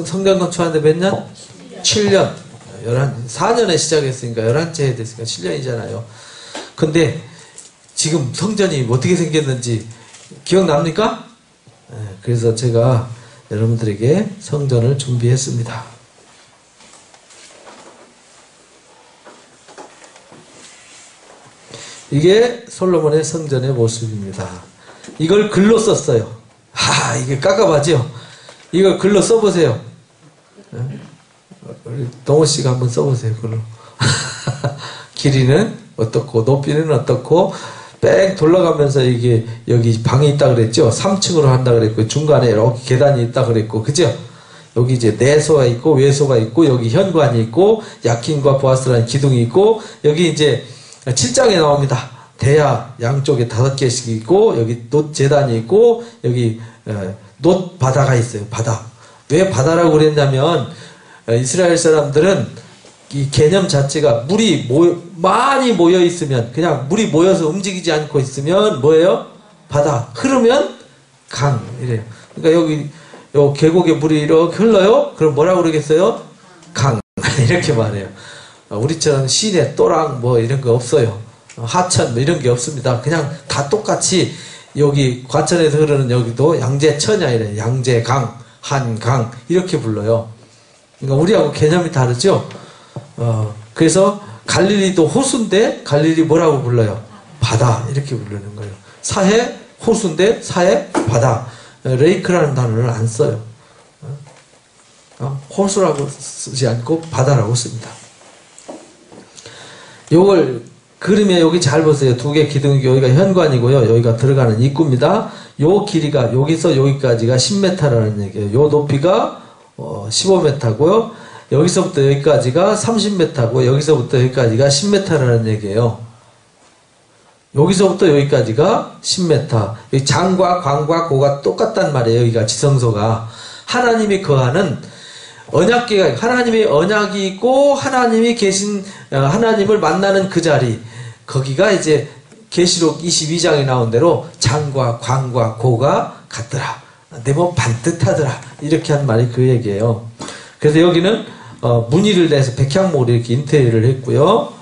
성전 건축하는데 몇 년? 7년. 4년에 시작했으니까 11째 해 됐으니까 7년이잖아요. 근데 지금 성전이 어떻게 생겼는지 기억납니까? 그래서 제가 여러분들에게 성전을 준비했습니다. 이게 솔로몬의 성전의 모습입니다. 이걸 글로 썼어요. 이게 깝깝하죠? 이걸 글로 써보세요. 우리 동호씨가 한번 써보세요. 글로. 길이는 어떻고 높이는 어떻고 뺑 돌아가면서 이게 여기 방이 있다 그랬죠. 3층으로 한다 그랬고 중간에 이렇게 계단이 있다 그랬고 그죠. 여기 이제 내소가 있고 외소가 있고 여기 현관이 있고 야킨과 보아스라는 기둥이 있고 여기 이제 7장에 나옵니다. 대야 양쪽에 5개씩 있고 여기 놋 제단이 있고 여기 놋 바다가 있어요. 바다. 왜 바다라고 그랬냐면 이스라엘 사람들은 이 개념 자체가 물이 많이 모여 있으면 그냥 물이 모여서 움직이지 않고 있으면 뭐예요? 바다. 흐르면 강 이래요. 그러니까 여기 요 계곡에 물이 이렇게 흘러요? 그럼 뭐라고 그러겠어요? 강 이렇게 말해요. 우리처럼 시내 또랑 뭐 이런 거 없어요. 하천 뭐 이런 게 없습니다. 그냥 다 똑같이 여기 과천에서 흐르는 여기도 양재천이 아니라 양재강, 한강 이렇게 불러요. 그러니까 우리하고 개념이 다르죠. 그래서 갈릴리도 호수인데 갈릴리 뭐라고 불러요? 바다 이렇게 부르는 거예요. 사해 호수인데 사해 바다. 레이크라는 단어를 안 써요. 호수라고 쓰지 않고 바다라고 씁니다. 요걸 그림에 여기 잘 보세요. 2개 기둥이 여기가 현관이고요. 여기가 들어가는 입구입니다. 요 길이가 여기서 여기까지가 10m라는 얘기예요. 요 높이가 15m고요. 여기서부터 여기까지가 30m고 여기서부터 여기까지가 10m라는 얘기예요. 여기서부터 여기까지가 10m. 여기 장과 광과 고가 똑같단 말이에요. 여기가 지성소가. 하나님이 거하는 언약궤가 하나님의 언약이 있고 하나님이 계신 하나님을 만나는 그 자리 거기가 이제 계시록 22장에 나온 대로 장과 광과 고가 같더라. 내 몸 반듯하더라. 이렇게 한 말이 그 얘기예요. 그래서 여기는 무늬를 내서 백향목으로 이렇게 인테리어를 했고요.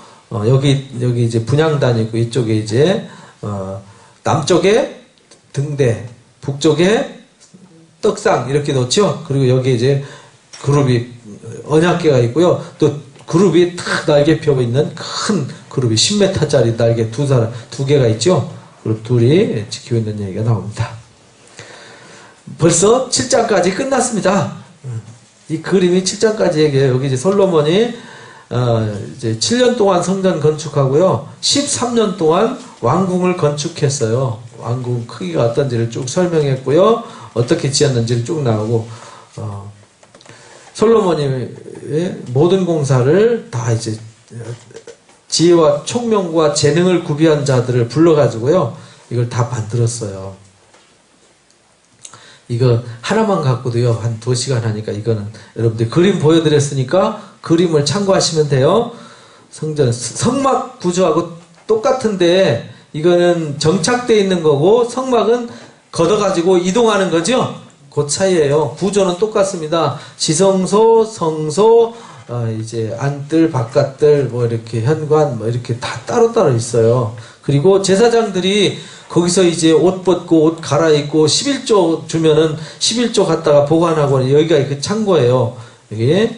여기 이제 분향단이 있고 이쪽에 이제 남쪽에 등대, 북쪽에 떡상 이렇게 놓죠. 그리고 여기 이제 그룹이 언약궤가 있고요. 또 그룹이 탁 날개 펴 있는 큰 그룹이 10m짜리 날개 두 개가 있죠. 그룹 둘이 지키고 있는 얘기가 나옵니다. 벌써 7장까지 끝났습니다. 이 그림이 7장까지 얘기해요. 여기 이제 솔로몬이 이제 7년 동안 성전 건축하고요. 13년 동안 왕궁을 건축했어요. 왕궁 크기가 어떤지를 쭉 설명했고요. 어떻게 지었는지를 쭉 나오고 솔로몬이 모든 공사를 다 이제 지혜와 총명과 재능을 구비한 자들을 불러가지고요. 이걸 다 만들었어요. 이거 하나만 갖고도요. 한 2시간 하니까 이거는 여러분들 그림 보여드렸으니까 그림을 참고하시면 돼요. 성전 성막 구조하고 똑같은데 이거는 정착되어 있는 거고 성막은 걷어가지고 이동하는 거죠. 그 차이예요. 구조는 똑같습니다. 지성소, 성소, 이제 안뜰, 바깥뜰, 뭐 이렇게 현관, 뭐 이렇게 다 따로따로 있어요. 그리고 제사장들이 거기서 이제 옷 벗고 옷 갈아입고 11조 주면은 11조 갖다가 보관하고 여기가 그 창고예요. 여기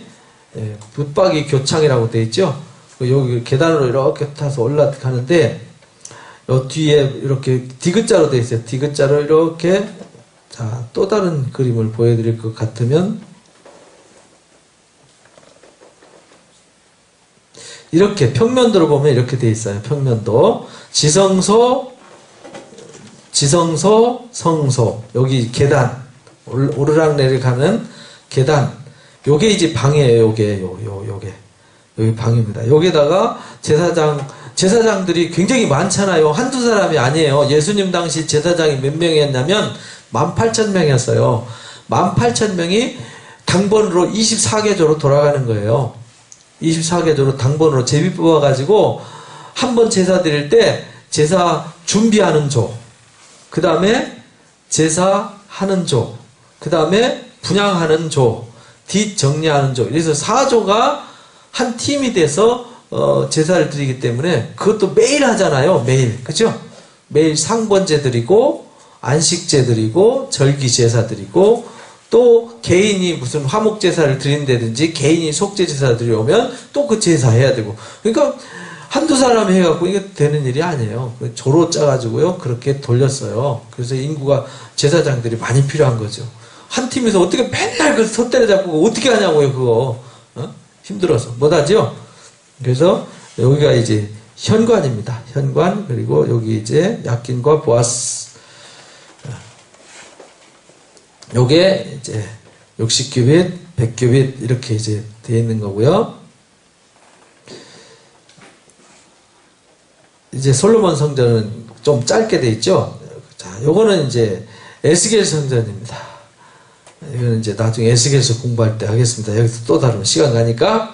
붙박이 교창이라고 되어 있죠. 여기 계단으로 이렇게 타서 올라가는데 요 뒤에 이렇게 디귿자로 되어 있어요. 디귿자로 이렇게 자, 또 다른 그림을 보여드릴 것 같으면 이렇게 평면도로 보면 이렇게 되어 있어요. 평면도 지성소, 성소 여기 계단 오르락내리락하는 계단 요게 이제 방이에요. 요게 여기 방입니다. 여기다가 제사장들이 굉장히 많잖아요. 한두 사람이 아니에요. 예수님 당시 제사장이 몇 명이었냐면 18,000명이었어요. 18,000명이 당번으로 24개조로 돌아가는 거예요. 24개조로 당번으로 제비 뽑아가지고 한 번 제사 드릴 때 제사 준비하는 조, 그 다음에 제사하는 조, 그 다음에 분향하는 조, 뒷정리하는 조. 그래서 4조가 한 팀이 돼서 제사를 드리기 때문에 그것도 매일 하잖아요. 매일. 그죠? 매일 상번제 드리고 안식제 드리고 절기 제사 드리고 또 개인이 무슨 화목 제사를 드린다든지 개인이 속죄 제사 드려오면 또 그 제사 해야 되고. 그러니까 한두 사람이 해갖고 이게 되는 일이 아니에요. 조로 짜가지고요. 그렇게 돌렸어요. 그래서 인구가 제사장들이 많이 필요한 거죠. 한 팀에서 어떻게 맨날 그 소 때려잡고 어떻게 하냐고요, 그거. 힘들어서. 못하죠? 그래서 여기가 이제 현관입니다. 현관, 그리고 여기 이제 야킨과 보아스. 요게 이제 60규빗, 100규빗 이렇게 이제 되어 있는 거고요. 이제 솔로몬 성전은 좀 짧게 되어 있죠. 자, 요거는 이제 에스겔 성전입니다. 이거는 이제 나중에 에스겔서 공부할 때 하겠습니다. 여기서 또 다루면 시간 가니까.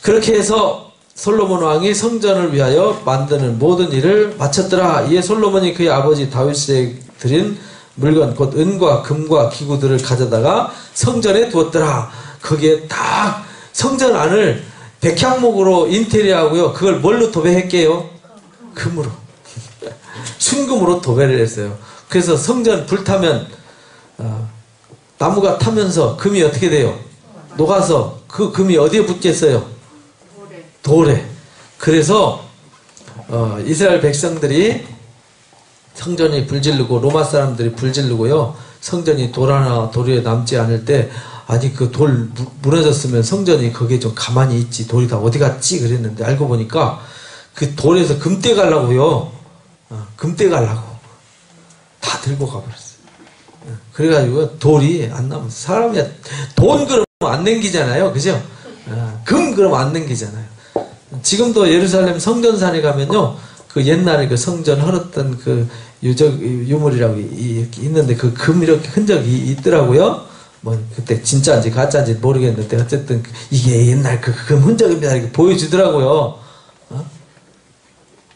그렇게 해서 솔로몬 왕이 성전을 위하여 만드는 모든 일을 마쳤더라. 이에 솔로몬이 그의 아버지 다윗에게 드린 물건 곧 은과 금과 기구들을 가져다가 성전에 두었더라. 거기에 딱 성전 안을 백향목으로 인테리어하고요. 그걸 뭘로 도배했게요? 금으로. 순금으로 도배를 했어요. 그래서 성전 불타면 나무가 타면서 금이 어떻게 돼요? 녹아서 그 금이 어디에 붙겠어요? 돌에. 그래서 이스라엘 백성들이 성전이 불지르고 로마 사람들이 불지르고요. 성전이 돌 하나 도리에 남지 않을 때 아니 그 돌 무너졌으면 성전이 거기에 좀 가만히 있지. 돌이 다 어디 갔지? 그랬는데 알고 보니까 그 돌에서 금떼 가려고요. 금떼 가려고 다 들고 가버렸어요. 그래가지고 돌이 안 남았어요. 사람이 돈 그러면 안 남기잖아요. 그죠? 금 그러면 안 남기잖아요. 지금도 예루살렘 성전산에 가면요. 그 옛날에 그 성전 헐었던 그 유물이라고 있는데 그 금 이렇게 흔적이 있더라고요. 뭐 그때 진짜인지 가짜인지 모르겠는데 어쨌든 이게 옛날 그 금 흔적입니다. 이렇게 보여주더라고요.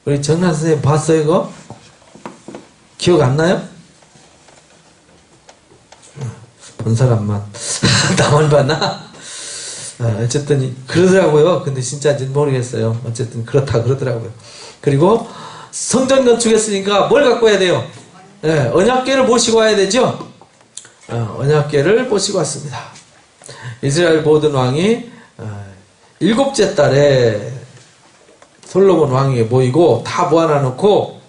우리 정란 선생님 봤어요, 이거? 기억 안 나요? 본 사람만. 나만 봤나? 어쨌든, 그러더라고요. 근데 진짜인지는 모르겠어요. 어쨌든, 그렇다 그러더라고요. 그리고, 성전 건축했으니까 뭘 갖고 와야 돼요? 네, 언약궤를 모시고 와야 되죠? 언약궤를 모시고 왔습니다. 이스라엘 모든 왕이, 7째 달에 솔로몬 왕에게 모이고 다 모아놔놓고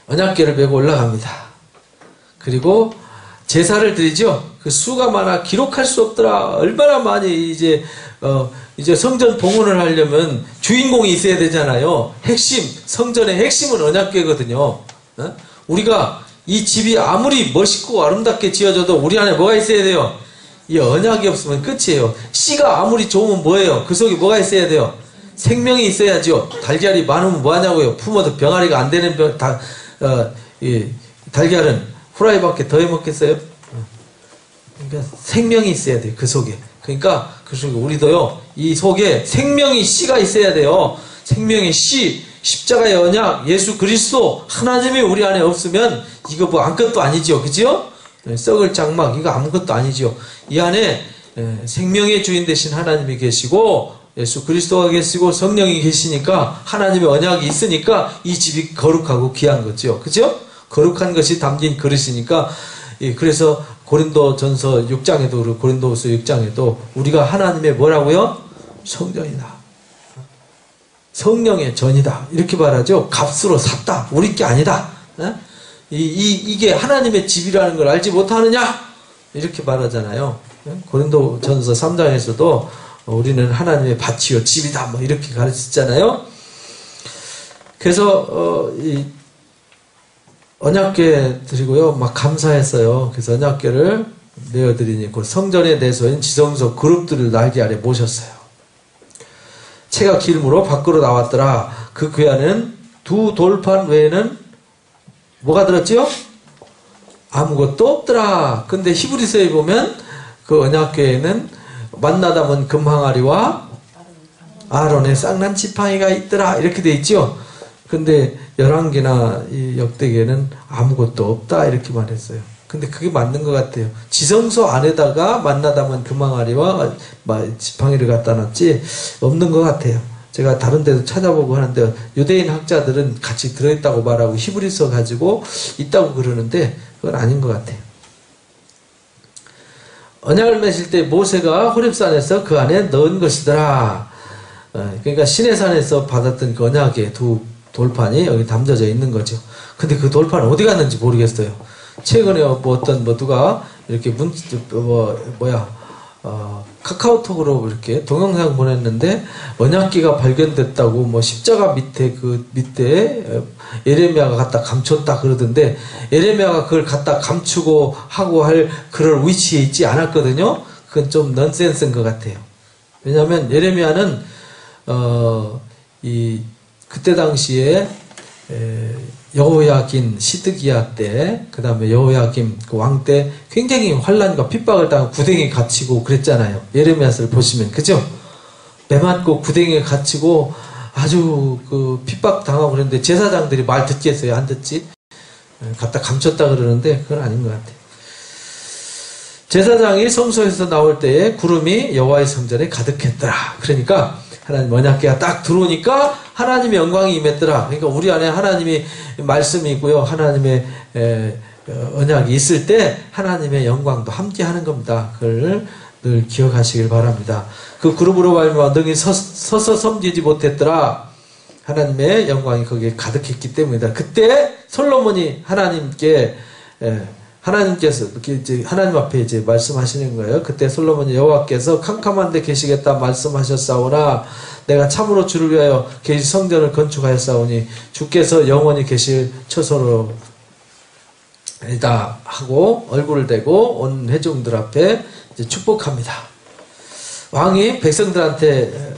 언약궤를 메고 올라갑니다. 그리고 제사를 드리죠. 그 수가 많아 기록할 수 없더라. 얼마나 많이 이제 성전 봉헌을 하려면 주인공이 있어야 되잖아요. 핵심, 성전의 핵심은 언약궤거든요. 우리가 이 집이 아무리 멋있고 아름답게 지어져도 우리 안에 뭐가 있어야 돼요? 이 언약이 없으면 끝이에요. 씨가 아무리 좋으면 뭐예요? 그 속에 뭐가 있어야 돼요? 생명이 있어야죠. 달걀이 많으면 뭐하냐고요. 품어도 병아리가 안 되는 달걀은 후라이밖에 더 해먹겠어요? 그러니까 생명이 있어야 돼요. 그 속에. 그러니까 그 속에 우리도요. 이 속에 생명이 씨가 있어야 돼요. 생명의 씨, 십자가의 언약, 예수 그리스도 하나님이 우리 안에 없으면 이거 뭐 아무것도 아니죠. 그죠? 썩을 장막 이거 아무것도 아니죠. 이 안에 생명의 주인 되신 하나님이 계시고 예수 그리스도가 계시고 성령이 계시니까 하나님의 언약이 있으니까 이 집이 거룩하고 귀한 거죠. 그죠? 거룩한 것이 담긴 그릇이니까 그래서 고린도전서 6장에도 그렇고 고린도후서 6장에도 우리가 하나님의 뭐라고요? 성전이다. 성령의 전이다. 이렇게 말하죠. 값으로 샀다. 우리 게 아니다. 이게 하나님의 집이라는 걸 알지 못하느냐? 이렇게 말하잖아요. 고린도전서 3장에서도 우리는 하나님의 밭이요 집이다 뭐 이렇게 가르쳤잖아요. 그래서 이 언약궤 드리고요 막 감사했어요. 그래서 언약궤를 내어드리니 그 성전에 내서인 지성소 그룹들을 날개 아래 모셨어요. 채가 길므로 밖으로 나왔더라. 그 궤안에는 두 돌판 외에는 뭐가 들었지요? 아무것도 없더라. 근데 히브리서에 보면 그 언약궤에는 만나다면 금항아리와 아론의 쌍난 지팡이가 있더라 이렇게 돼 있죠. 근데 열왕기나 이 역대기에는 아무것도 없다 이렇게 말했어요. 근데 그게 맞는 것 같아요. 지성소 안에다가 만나다면 금항아리와 지팡이를 갖다 놨지 없는 것 같아요. 제가 다른 데도 찾아보고 하는데 유대인 학자들은 같이 들어있다고 말하고 히브리서 가지고 있다고 그러는데 그건 아닌 것 같아요. 언약을 맺을 때 모세가 호렙산에서 그 안에 넣은 것이더라. 그러니까 시내산에서 받았던 그 언약의 두 돌판이 여기 담겨져 있는 거죠. 근데 그 돌판은 어디 갔는지 모르겠어요. 최근에 누가 이렇게 카카오톡으로 이렇게 동영상 보냈는데 언약궤가 발견됐다고 십자가 밑에 예레미야가 갖다 감췄다 그러던데 예레미야가 그걸 갖다 감추고 하고 할 그럴 위치에 있지 않았거든요. 그건 좀 넌센스인 것 같아요. 왜냐하면 예레미야는 그때 당시에 여호야긴 시드기야 때, 그 다음에 여호야김 그 왕 때 굉장히 환난과 핍박을 당하고 구덩이에 갇히고 그랬잖아요. 예레미야서를 보시면 그죠? 매 맞고 구덩이에 갇히고 아주 그 핍박 당하고 그랬는데 제사장들이 말 듣겠어요? 안 듣지? 갖다 감췄다 그러는데 그건 아닌 것 같아요. 제사장이 성소에서 나올 때에 구름이 여호와의 성전에 가득했더라. 그러니까 하나님 언약궤가 딱 들어오니까 하나님의 영광이 임했더라. 그러니까 우리 안에 하나님이 말씀이 있고요. 하나님의 언약이 있을 때 하나님의 영광도 함께 하는 겁니다. 그걸 늘 기억하시길 바랍니다. 그 그룹으로 말미암아 능히 서서 섬기지 못했더라. 하나님의 영광이 거기에 가득했기 때문이다. 그때 솔로몬이 하나님께서 이제 하나님 앞에 이제 말씀하시는 거예요. 그때 솔로몬이 여호와께서 캄캄한 데 계시겠다 말씀하셨사오나 내가 참으로 주를 위하여 계시 성전을 건축하였사오니 주께서 영원히 계실 처소로이다 하고 얼굴을 대고 온 회중들 앞에 이제 축복합니다. 왕이 백성들한테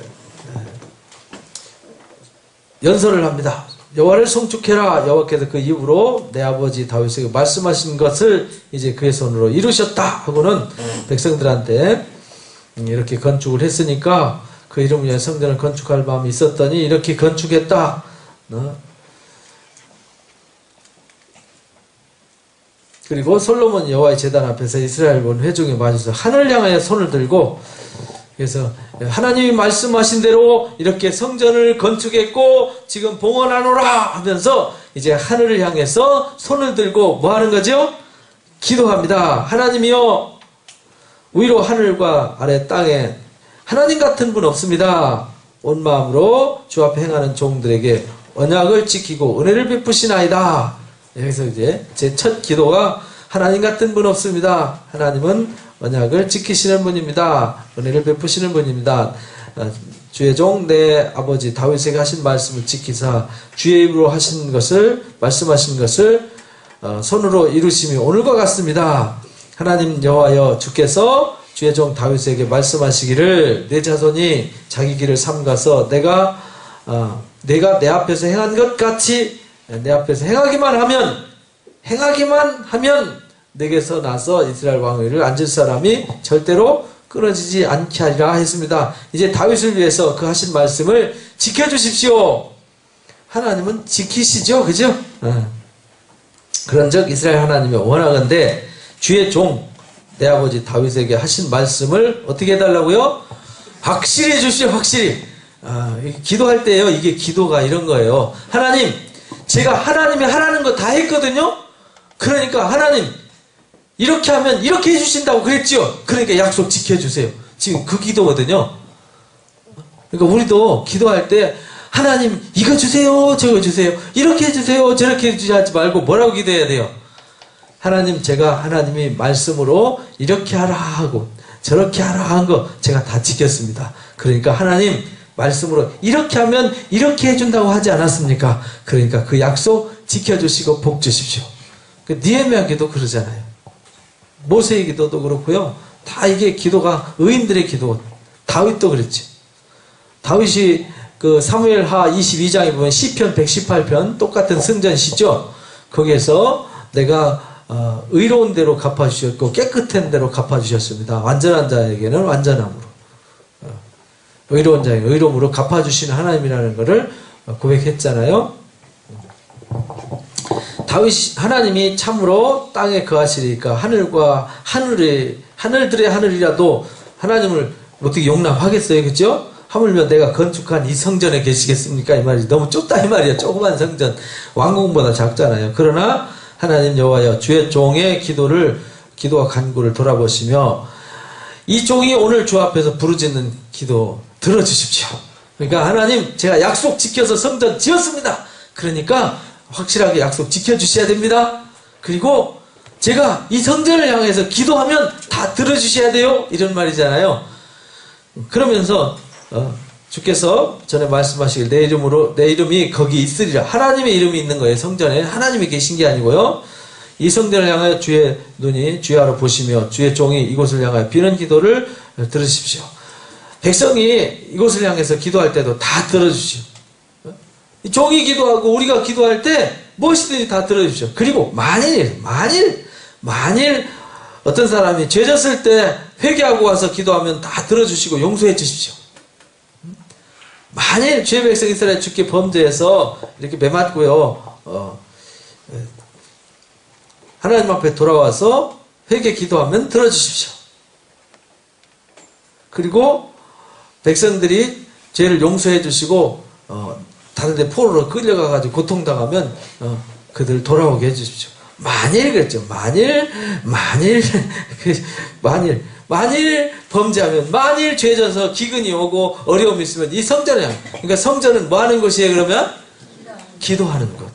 연설을 합니다. 여호와를 송축해라. 여호와께서 그 입으로 내 아버지 다윗에게 말씀하신 것을 이제 그의 손으로 이루셨다 하고는 백성들한테 이렇게 건축을 했으니까 그 이름을 위해 성전을 건축할 마음이 있었더니 이렇게 건축했다. 그리고 솔로몬 여호와의 제단 앞에서 이스라엘 온 회중에 맞아서 하늘 향하여 손을 들고 그래서 하나님이 말씀하신 대로 이렇게 성전을 건축했고 지금 봉헌하노라 하면서 이제 하늘을 향해서 손을 들고 뭐 하는 거죠? 기도합니다. 하나님이여 위로 하늘과 아래 땅에 하나님 같은 분 없습니다. 온 마음으로 주 앞에 행하는 종들에게 언약을 지키고 은혜를 베푸시나이다. 여기서 이제 제 첫 기도가 하나님 같은 분 없습니다. 하나님은 언약을 지키시는 분입니다. 은혜를 베푸시는 분입니다. 주의 종 내 아버지 다윗에게 하신 말씀을 지키사 주의 입으로 하신 것을 말씀하신 것을 손으로 이루심이 오늘과 같습니다. 하나님 여호와여 주께서 주의 종 다윗에게 말씀하시기를 내 자손이 자기 길을 삼가서 내가 내 앞에서 행한 것 같이 내 앞에서 행하기만 하면 내게서 나서 이스라엘 왕위를 앉을 사람이 절대로 끊어지지 않게 하리라 했습니다. 이제 다윗을 위해서 그 하신 말씀을 지켜주십시오. 하나님은 지키시죠. 그죠? 그런즉 이스라엘 하나님이 원하건대 주의 종 내 아버지 다윗에게 하신 말씀을 어떻게 해달라고요? 확실히 해주십시오. 확실히. 기도할 때요. 이게 기도가 이런 거예요. 하나님, 제가 하나님이 하라는 거 다 했거든요. 그러니까 하나님 이렇게 하면 이렇게 해주신다고 그랬죠. 그러니까 약속 지켜주세요. 지금 그 기도거든요. 그러니까 우리도 기도할 때 하나님 이거 주세요 저거 주세요 이렇게 해주세요 저렇게 해주세요 하지 말고 뭐라고 기도해야 돼요? 하나님 제가 하나님이 말씀으로 이렇게 하라 하고 저렇게 하라 한 거 제가 다 지켰습니다. 그러니까 하나님 말씀으로 이렇게 하면 이렇게 해준다고 하지 않았습니까? 그러니까 그 약속 지켜주시고 복 주십시오. 느헤미야 기도 그러잖아요. 모세의 기도도 그렇고요. 다 이게 기도가 의인들의 기도. 다윗도 그랬죠. 다윗이 그 사무엘하 22장에 보면 시편 118편 똑같은 승전시죠. 거기에서 내가 의로운 대로 갚아주셨고 깨끗한 대로 갚아주셨습니다. 완전한 자에게는 완전함으로, 의로운 자에게 의로움으로 갚아주시는 하나님이라는 것을 고백했잖아요. 하나님이 참으로 땅에 거하시리까 하늘들의 하늘이라도 하나님을 어떻게 용납하겠어요? 그죠? 하물며 내가 건축한 이 성전에 계시겠습니까? 이 말이 너무 좁다 이 말이야. 조그만 성전, 왕궁보다 작잖아요. 그러나 하나님 여호와여, 주의 종의 기도와 간구를 돌아보시며 이 종이 오늘 주 앞에서 부르짖는 기도 들어주십시오. 그러니까 하나님, 제가 약속 지켜서 성전 지었습니다. 그러니까 확실하게 약속 지켜주셔야 됩니다. 그리고 제가 이 성전을 향해서 기도하면 다 들어주셔야 돼요. 이런 말이잖아요. 그러면서 주께서 전에 말씀하시길 내 이름이 거기 있으리라. 하나님의 이름이 있는 거예요. 성전에 하나님이 계신 게 아니고요. 이 성전을 향하여 주의 눈이 주야로 보시며 주의 종이 이곳을 향하여 비는 기도를 들으십시오. 백성이 이곳을 향해서 기도할 때도 다 들어주십시오. 종이 기도하고 우리가 기도할 때 무엇이든지 다 들어주십시오. 그리고 만일 어떤 사람이 죄 졌을 때 회개하고 와서 기도하면 다 들어주시고 용서해 주십시오. 만일 주의 백성 이스라엘 주께 범죄해서 이렇게 매맞고요, 하나님 앞에 돌아와서 회개 기도하면 들어주십시오. 그리고 백성들이 죄를 용서해 주시고 다른 데 포로로 끌려가가지고 고통당하면 그들 돌아오게 해주십시오. 만일 그랬죠. 만일 범죄하면, 만일 죄져서 기근이 오고 어려움이 있으면 이 성전에, 그러니까 성전은 뭐 하는 곳이에요? 그러면 기도하는 곳.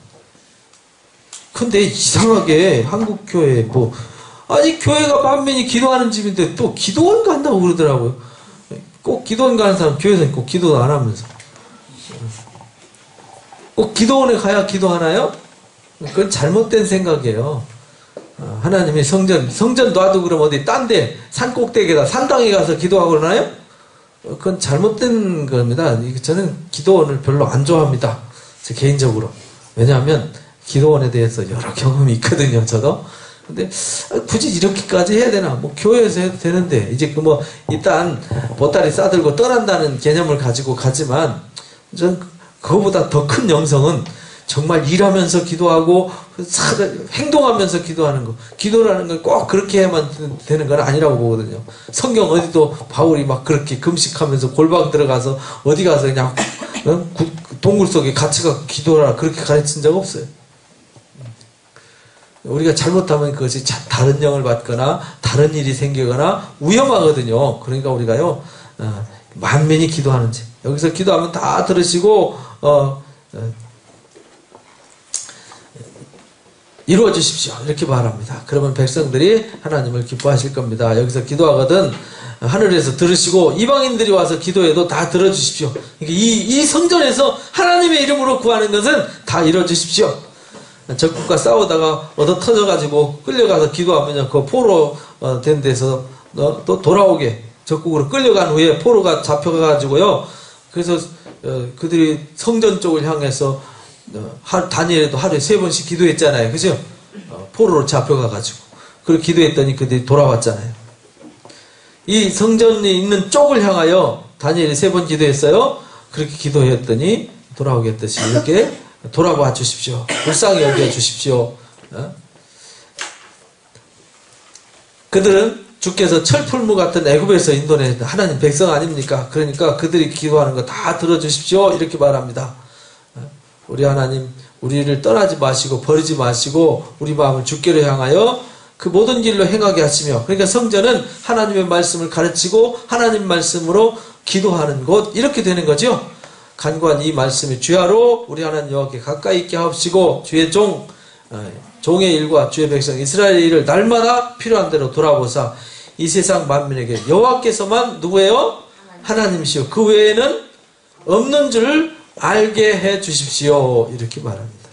근데 이상하게 한국 교회 아니 교회가 만민이 기도하는 집인데 또 기도원 간다고 그러더라고요. 꼭 기도원 가는 사람 교회에서 꼭 기도 안 하면서 꼭 기도원에 가야 기도하나요? 그건 잘못된 생각이에요. 하나님이 성전 놔도 그럼 어디 딴 데 산꼭대기에다 산당에 가서 기도하고 그러나요? 그건 잘못된 겁니다. 저는 기도원을 별로 안 좋아합니다. 제 개인적으로. 왜냐하면 기도원에 대해서 여러 경험이 있거든요. 저도. 근데 굳이 이렇게까지 해야 되나? 뭐 교회에서 해도 되는데 이제 일단 보따리 싸들고 떠난다는 개념을 가지고 가지만 전 그거보다 더 큰 영성은 정말 일하면서 기도하고 행동하면서 기도하는 거. 기도라는 건 꼭 그렇게 해야만 되는 건 아니라고 보거든요. 성경 어디도 바울이 막 그렇게 금식하면서 골방 들어가서 어디 가서 그냥 동굴 속에 같이 가서 기도하라 그렇게 가르친 적 없어요. 우리가 잘못하면 그것이 다른 영을 받거나 다른 일이 생기거나 위험하거든요. 그러니까 우리가요, 만민이 기도하는지 여기서 기도하면 다 들으시고 이루어 주십시오. 이렇게 말합니다. 그러면 백성들이 하나님을 기뻐하실 겁니다. 여기서 기도하거든 하늘에서 들으시고 이방인들이 와서 기도해도 다 들어주십시오. 그러니까 이 성전에서 하나님의 이름으로 구하는 것은 다 이루어 주십시오. 적국과 싸우다가 얻어 터져가지고 끌려가서 기도하면요, 그 포로 된 데서 또 돌아오게 적국으로 끌려간 후에 포로가 잡혀가가지고요, 그래서 그들이 성전 쪽을 향해서 다니엘도 하루에 3번씩 기도했잖아요. 그죠? 포로로 잡혀가가지고. 그리고 기도했더니 그들이 돌아왔잖아요. 이 성전이 있는 쪽을 향하여 다니엘이 3번 기도했어요. 그렇게 기도했더니 돌아오게 했듯이 이렇게 돌아와 주십시오. 불쌍히 여겨 주십시오. 그들은 주께서 철풀무 같은 애굽에서 인도내 하나님 백성 아닙니까? 그러니까 그들이 기도하는 거 다 들어주십시오. 이렇게 말합니다. 우리 하나님, 우리를 떠나지 마시고 버리지 마시고 우리 마음을 주께로 향하여 그 모든 길로 행하게 하시며, 그러니까 성전은 하나님의 말씀을 가르치고 하나님 말씀으로 기도하는 곳, 이렇게 되는 거죠. 간구한 이 말씀이 주야로 우리 하나님 여호와께 가까이 있게 하옵시고 주의 종의 일과 주의 백성 이스라엘의 일을 날마다 필요한 대로 돌아보사 이 세상 만민에게 여호와께서만 누구예요? 하나님이시요 그 외에는 없는 줄 알게 해 주십시오. 이렇게 말합니다.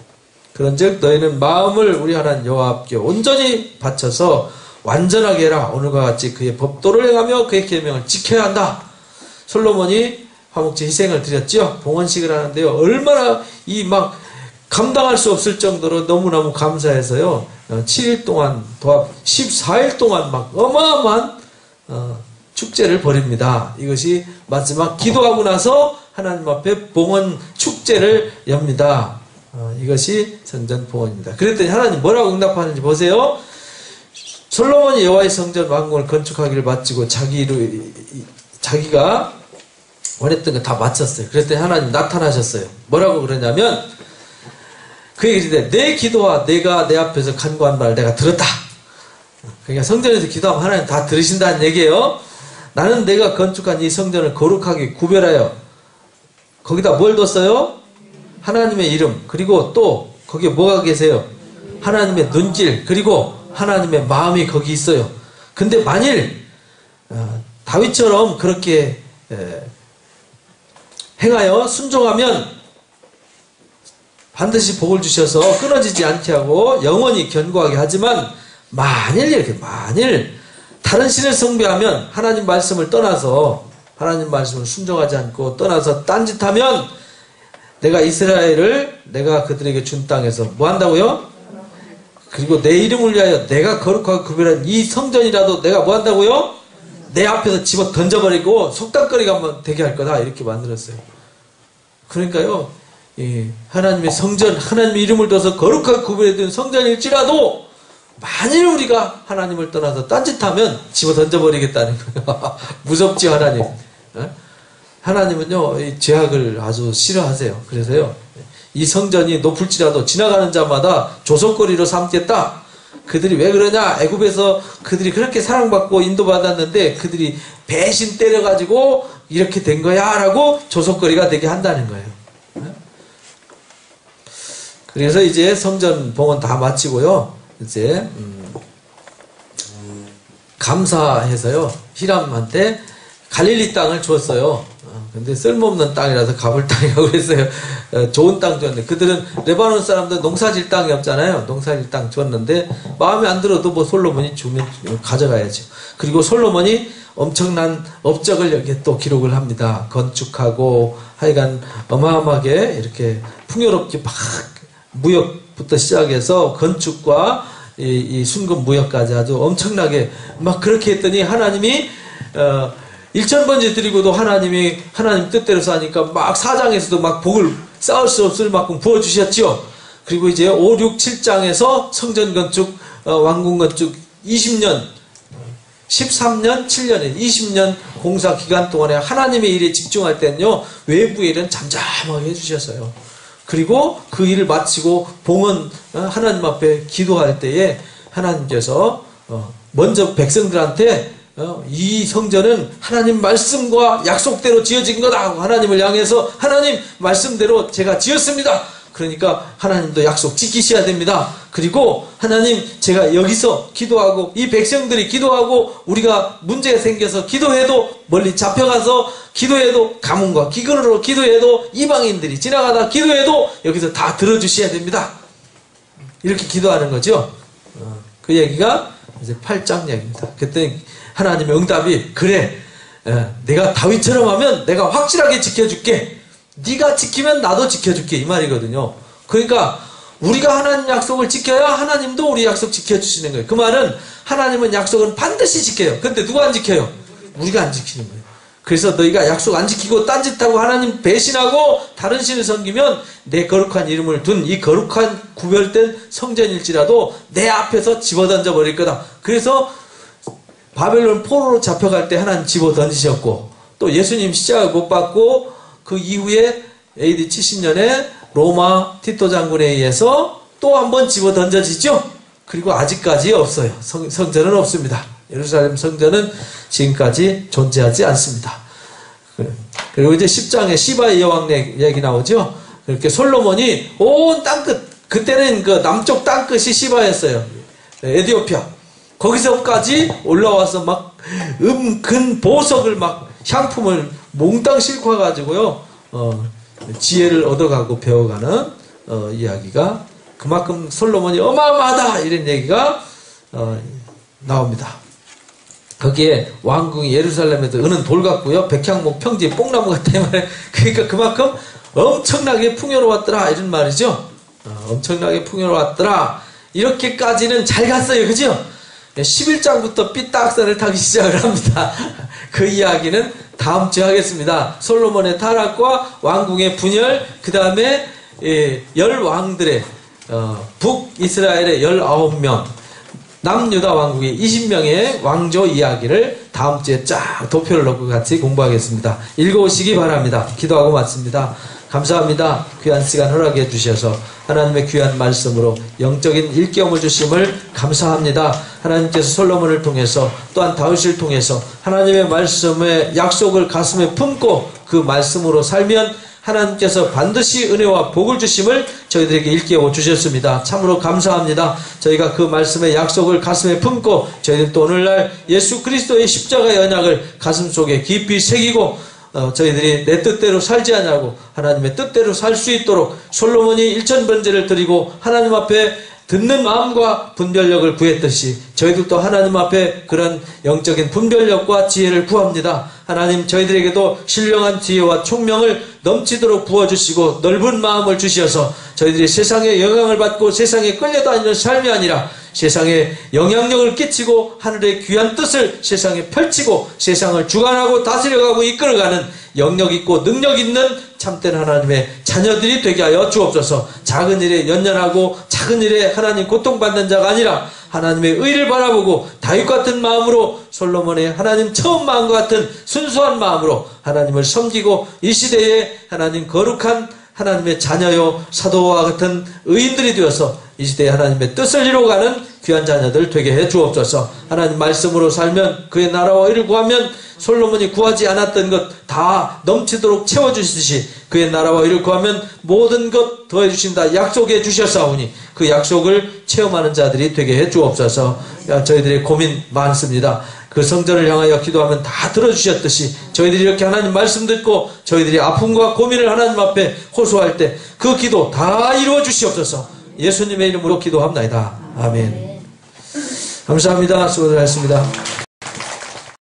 그런즉 너희는 마음을 우리 하나님 여호와께 온전히 바쳐서 완전하게 해라. 오늘과 같이 그의 법도를 행하며 그의 계명을 지켜야 한다. 솔로몬이 화목제 희생을 드렸죠. 봉헌식을 하는데요, 얼마나 감당할 수 없을 정도로 너무너무 감사해서요. 7일 동안 도합 14일 동안 막 어마어마한 축제를 벌입니다. 이것이 마지막 기도하고 나서 하나님 앞에 봉헌 축제를 엽니다. 이것이 성전 봉헌입니다. 그랬더니 하나님 뭐라고 응답하는지 보세요. 솔로몬이 여호와의 성전 왕궁을 건축하기를 마치고 자기가 원했던 거 다 마쳤어요. 그랬더니 하나님 나타나셨어요. 뭐라고 그러냐면 그 얘기인데 내 기도와 내가 내 앞에서 간구한 말을 내가 들었다. 그러니까 성전에서 기도하면 하나님 다 들으신다는 얘기예요. 나는 내가 건축한 이 성전을 거룩하게 구별하여 거기다 뭘 뒀어요? 하나님의 이름, 그리고 또 거기에 뭐가 계세요? 하나님의 눈길, 그리고 하나님의 마음이 거기 있어요. 근데 만일 다윗처럼 그렇게 행하여 순종하면 반드시 복을 주셔서 끊어지지 않게 하고 영원히 견고하게 하지만 만일 다른 신을 숭배하면 하나님 말씀을 떠나서 하나님 말씀을 순종하지 않고 떠나서 딴짓하면 내가 이스라엘을 내가 그들에게 준 땅에서 뭐 한다고요? 그리고 내 이름을 위하여 내가 거룩하고 구별한 이 성전이라도 내가 뭐 한다고요? 내 앞에서 집어 던져버리고 속닥거리가 한번 되게 할 거다 이렇게 만들었어요. 그러니까요, 하나님의 성전, 하나님의 이름을 둬서 거룩하게 구별해둔 성전일지라도 만일 우리가 하나님을 떠나서 딴짓하면 집어 던져버리겠다는 거예요. 무섭지 하나님. 하나님은요 이 죄악을 아주 싫어하세요. 그래서요 이 성전이 높을지라도 지나가는 자마다 조석거리로 삼겠다. 그들이 왜 그러냐? 애굽에서 그들이 그렇게 사랑받고 인도받았는데 그들이 배신 때려가지고 이렇게 된 거야 라고 조석거리가 되게 한다는 거예요. 그래서 이제 성전 봉헌 다 마치고요 이제 감사해서요 히람한테 갈릴리 땅을 주었어요. 근데 쓸모없는 땅이라서 가볼 땅이라고 그랬어요. 좋은 땅 줬는데 그들은 레바논 사람들 농사질 땅이 없잖아요. 농사질 땅 줬는데 마음에 안 들어도 뭐 솔로몬이 주면 가져가야죠. 그리고 솔로몬이 엄청난 업적을 여기에 또 기록을 합니다. 건축하고 하여간 어마어마하게 이렇게 풍요롭게 막 무역부터 시작해서 건축과 이 순금 무역까지 아주 엄청나게 막 그렇게 했더니 하나님이 1000번째 드리고도 하나님 뜻대로 하니까 막 사장에서도 막 복을 쌓을 수 없을 만큼 부어주셨죠. 그리고 이제 5, 6, 7장에서 성전 건축, 왕궁 건축 20년, 13년, 7년에 20년 공사 기간 동안에 하나님의 일에 집중할 때는요, 외부의 일은 잠잠하게 해주셨어요. 그리고 그 일을 마치고 봉헌 하나님 앞에 기도할 때에 하나님께서 먼저 백성들한테 이 성전은 하나님 말씀과 약속대로 지어진 거다 하고 하나님을 향해서 하나님 말씀대로 제가 지었습니다. 그러니까 하나님도 약속 지키셔야 됩니다. 그리고 하나님 제가 여기서 기도하고 이 백성들이 기도하고 우리가 문제가 생겨서 기도해도 멀리 잡혀가서 기도해도 가뭄과 기근으로 기도해도 이방인들이 지나가다 기도해도 여기서 다 들어주셔야 됩니다. 이렇게 기도하는 거죠. 그 얘기가 이제 8장 얘기입니다. 그랬더니 하나님의 응답이 그래 내가 다윗처럼 하면 내가 확실하게 지켜줄게. 네가 지키면 나도 지켜줄게 이 말이거든요. 그러니까 우리가 하나님 약속을 지켜야 하나님도 우리 약속 지켜주시는 거예요. 그 말은 하나님은 약속은 반드시 지켜요. 근데 누가 안 지켜요? 우리가 안 지키는 거예요. 그래서 너희가 약속 안 지키고 딴짓하고 하나님 배신하고 다른 신을 섬기면 내 거룩한 이름을 둔 이 거룩한 구별된 성전일지라도 내 앞에서 집어던져 버릴 거다. 그래서 바벨론 포로로 잡혀갈 때 하나님 집어던지셨고 또 예수님 십자가 못 받고 그 이후에 AD 70년에 로마 티토 장군에 의해서 또 한 번 집어 던져지죠. 그리고 아직까지 없어요. 성전은 없습니다. 예루살렘 성전은 지금까지 존재하지 않습니다. 그리고 이제 10장에 시바의 여왕 얘기 나오죠. 그렇게 솔로몬이 온 땅끝, 그때는 그 남쪽 땅끝이 시바였어요. 에티오피아. 거기서까지 올라와서 막 근 보석을 막 향품을 몽땅 싣고 와가지고요, 지혜를 얻어가고 배워가는, 이야기가 그만큼 솔로몬이 어마어마하다! 이런 얘기가, 나옵니다. 거기에 왕궁이 예루살렘에도 은은 돌 같고요, 백향목 평지에 뽕나무 같다. 그러니까 그만큼 엄청나게 풍요로웠더라. 이런 말이죠. 엄청나게 풍요로웠더라. 이렇게까지는 잘 갔어요. 그죠? 11장부터 삐딱선을 타기 시작을 합니다. 그 이야기는 다음 주에 하겠습니다. 솔로몬의 타락과 왕궁의 분열, 그 다음에 열 왕들의 북이스라엘의 19명, 남유다 왕국의 20명의 왕조 이야기를 다음 주에 쫙 도표를 놓고 같이 공부하겠습니다. 읽어오시기 바랍니다. 기도하고 마칩니다. 감사합니다. 귀한 시간 허락해 주셔서 하나님의 귀한 말씀으로 영적인 일깨움을 주심을 감사합니다. 하나님께서 솔로몬을 통해서 또한 다윗을 통해서 하나님의 말씀의 약속을 가슴에 품고 그 말씀으로 살면 하나님께서 반드시 은혜와 복을 주심을 저희들에게 일깨워 주셨습니다. 참으로 감사합니다. 저희가 그 말씀의 약속을 가슴에 품고 저희들도 오늘날 예수 그리스도의 십자가의 언약을 가슴속에 깊이 새기고 저희들이 내 뜻대로 살지 않냐고 하나님의 뜻대로 살 수 있도록 솔로몬이 일천번제를 드리고 하나님 앞에 듣는 마음과 분별력을 구했듯이 저희들도 하나님 앞에 그런 영적인 분별력과 지혜를 구합니다. 하나님 저희들에게도 신령한 지혜와 총명을 넘치도록 부어주시고 넓은 마음을 주셔서 저희들이 세상의 영향을 받고 세상에 끌려다니는 삶이 아니라 세상에 영향력을 끼치고 하늘의 귀한 뜻을 세상에 펼치고 세상을 주관하고 다스려가고 이끌어가는 영역 있고 능력 있는 참된 하나님의 자녀들이 되게 하여 주옵소서. 작은 일에 연연하고 작은 일에 하나님 고통받는 자가 아니라 하나님의 의를 바라보고 다윗 같은 마음으로 솔로몬의 하나님 처음 마음과 같은 순수한 마음으로 하나님을 섬기고 이 시대에 하나님 거룩한 하나님의 자녀요 사도와 같은 의인들이 되어서 이 시대에 하나님의 뜻을 이루어가는 귀한 자녀들 되게 해 주옵소서. 하나님 말씀으로 살면 그의 나라와 의를 구하면 솔로몬이 구하지 않았던 것 다 넘치도록 채워주시듯이 그의 나라와 의를 구하면 모든 것 더해 주신다 약속해 주셨사오니 그 약속을 체험하는 자들이 되게 해 주옵소서. 저희들의 고민 많습니다. 그 성전을 향하여 기도하면 다 들어주셨듯이 저희들이 이렇게 하나님 말씀 듣고 저희들이 아픔과 고민을 하나님 앞에 호소할 때 그 기도 다 이루어 주시옵소서. 예수님의 이름으로 기도합나이다. 아멘. 감사합니다. 수고들 하셨습니다.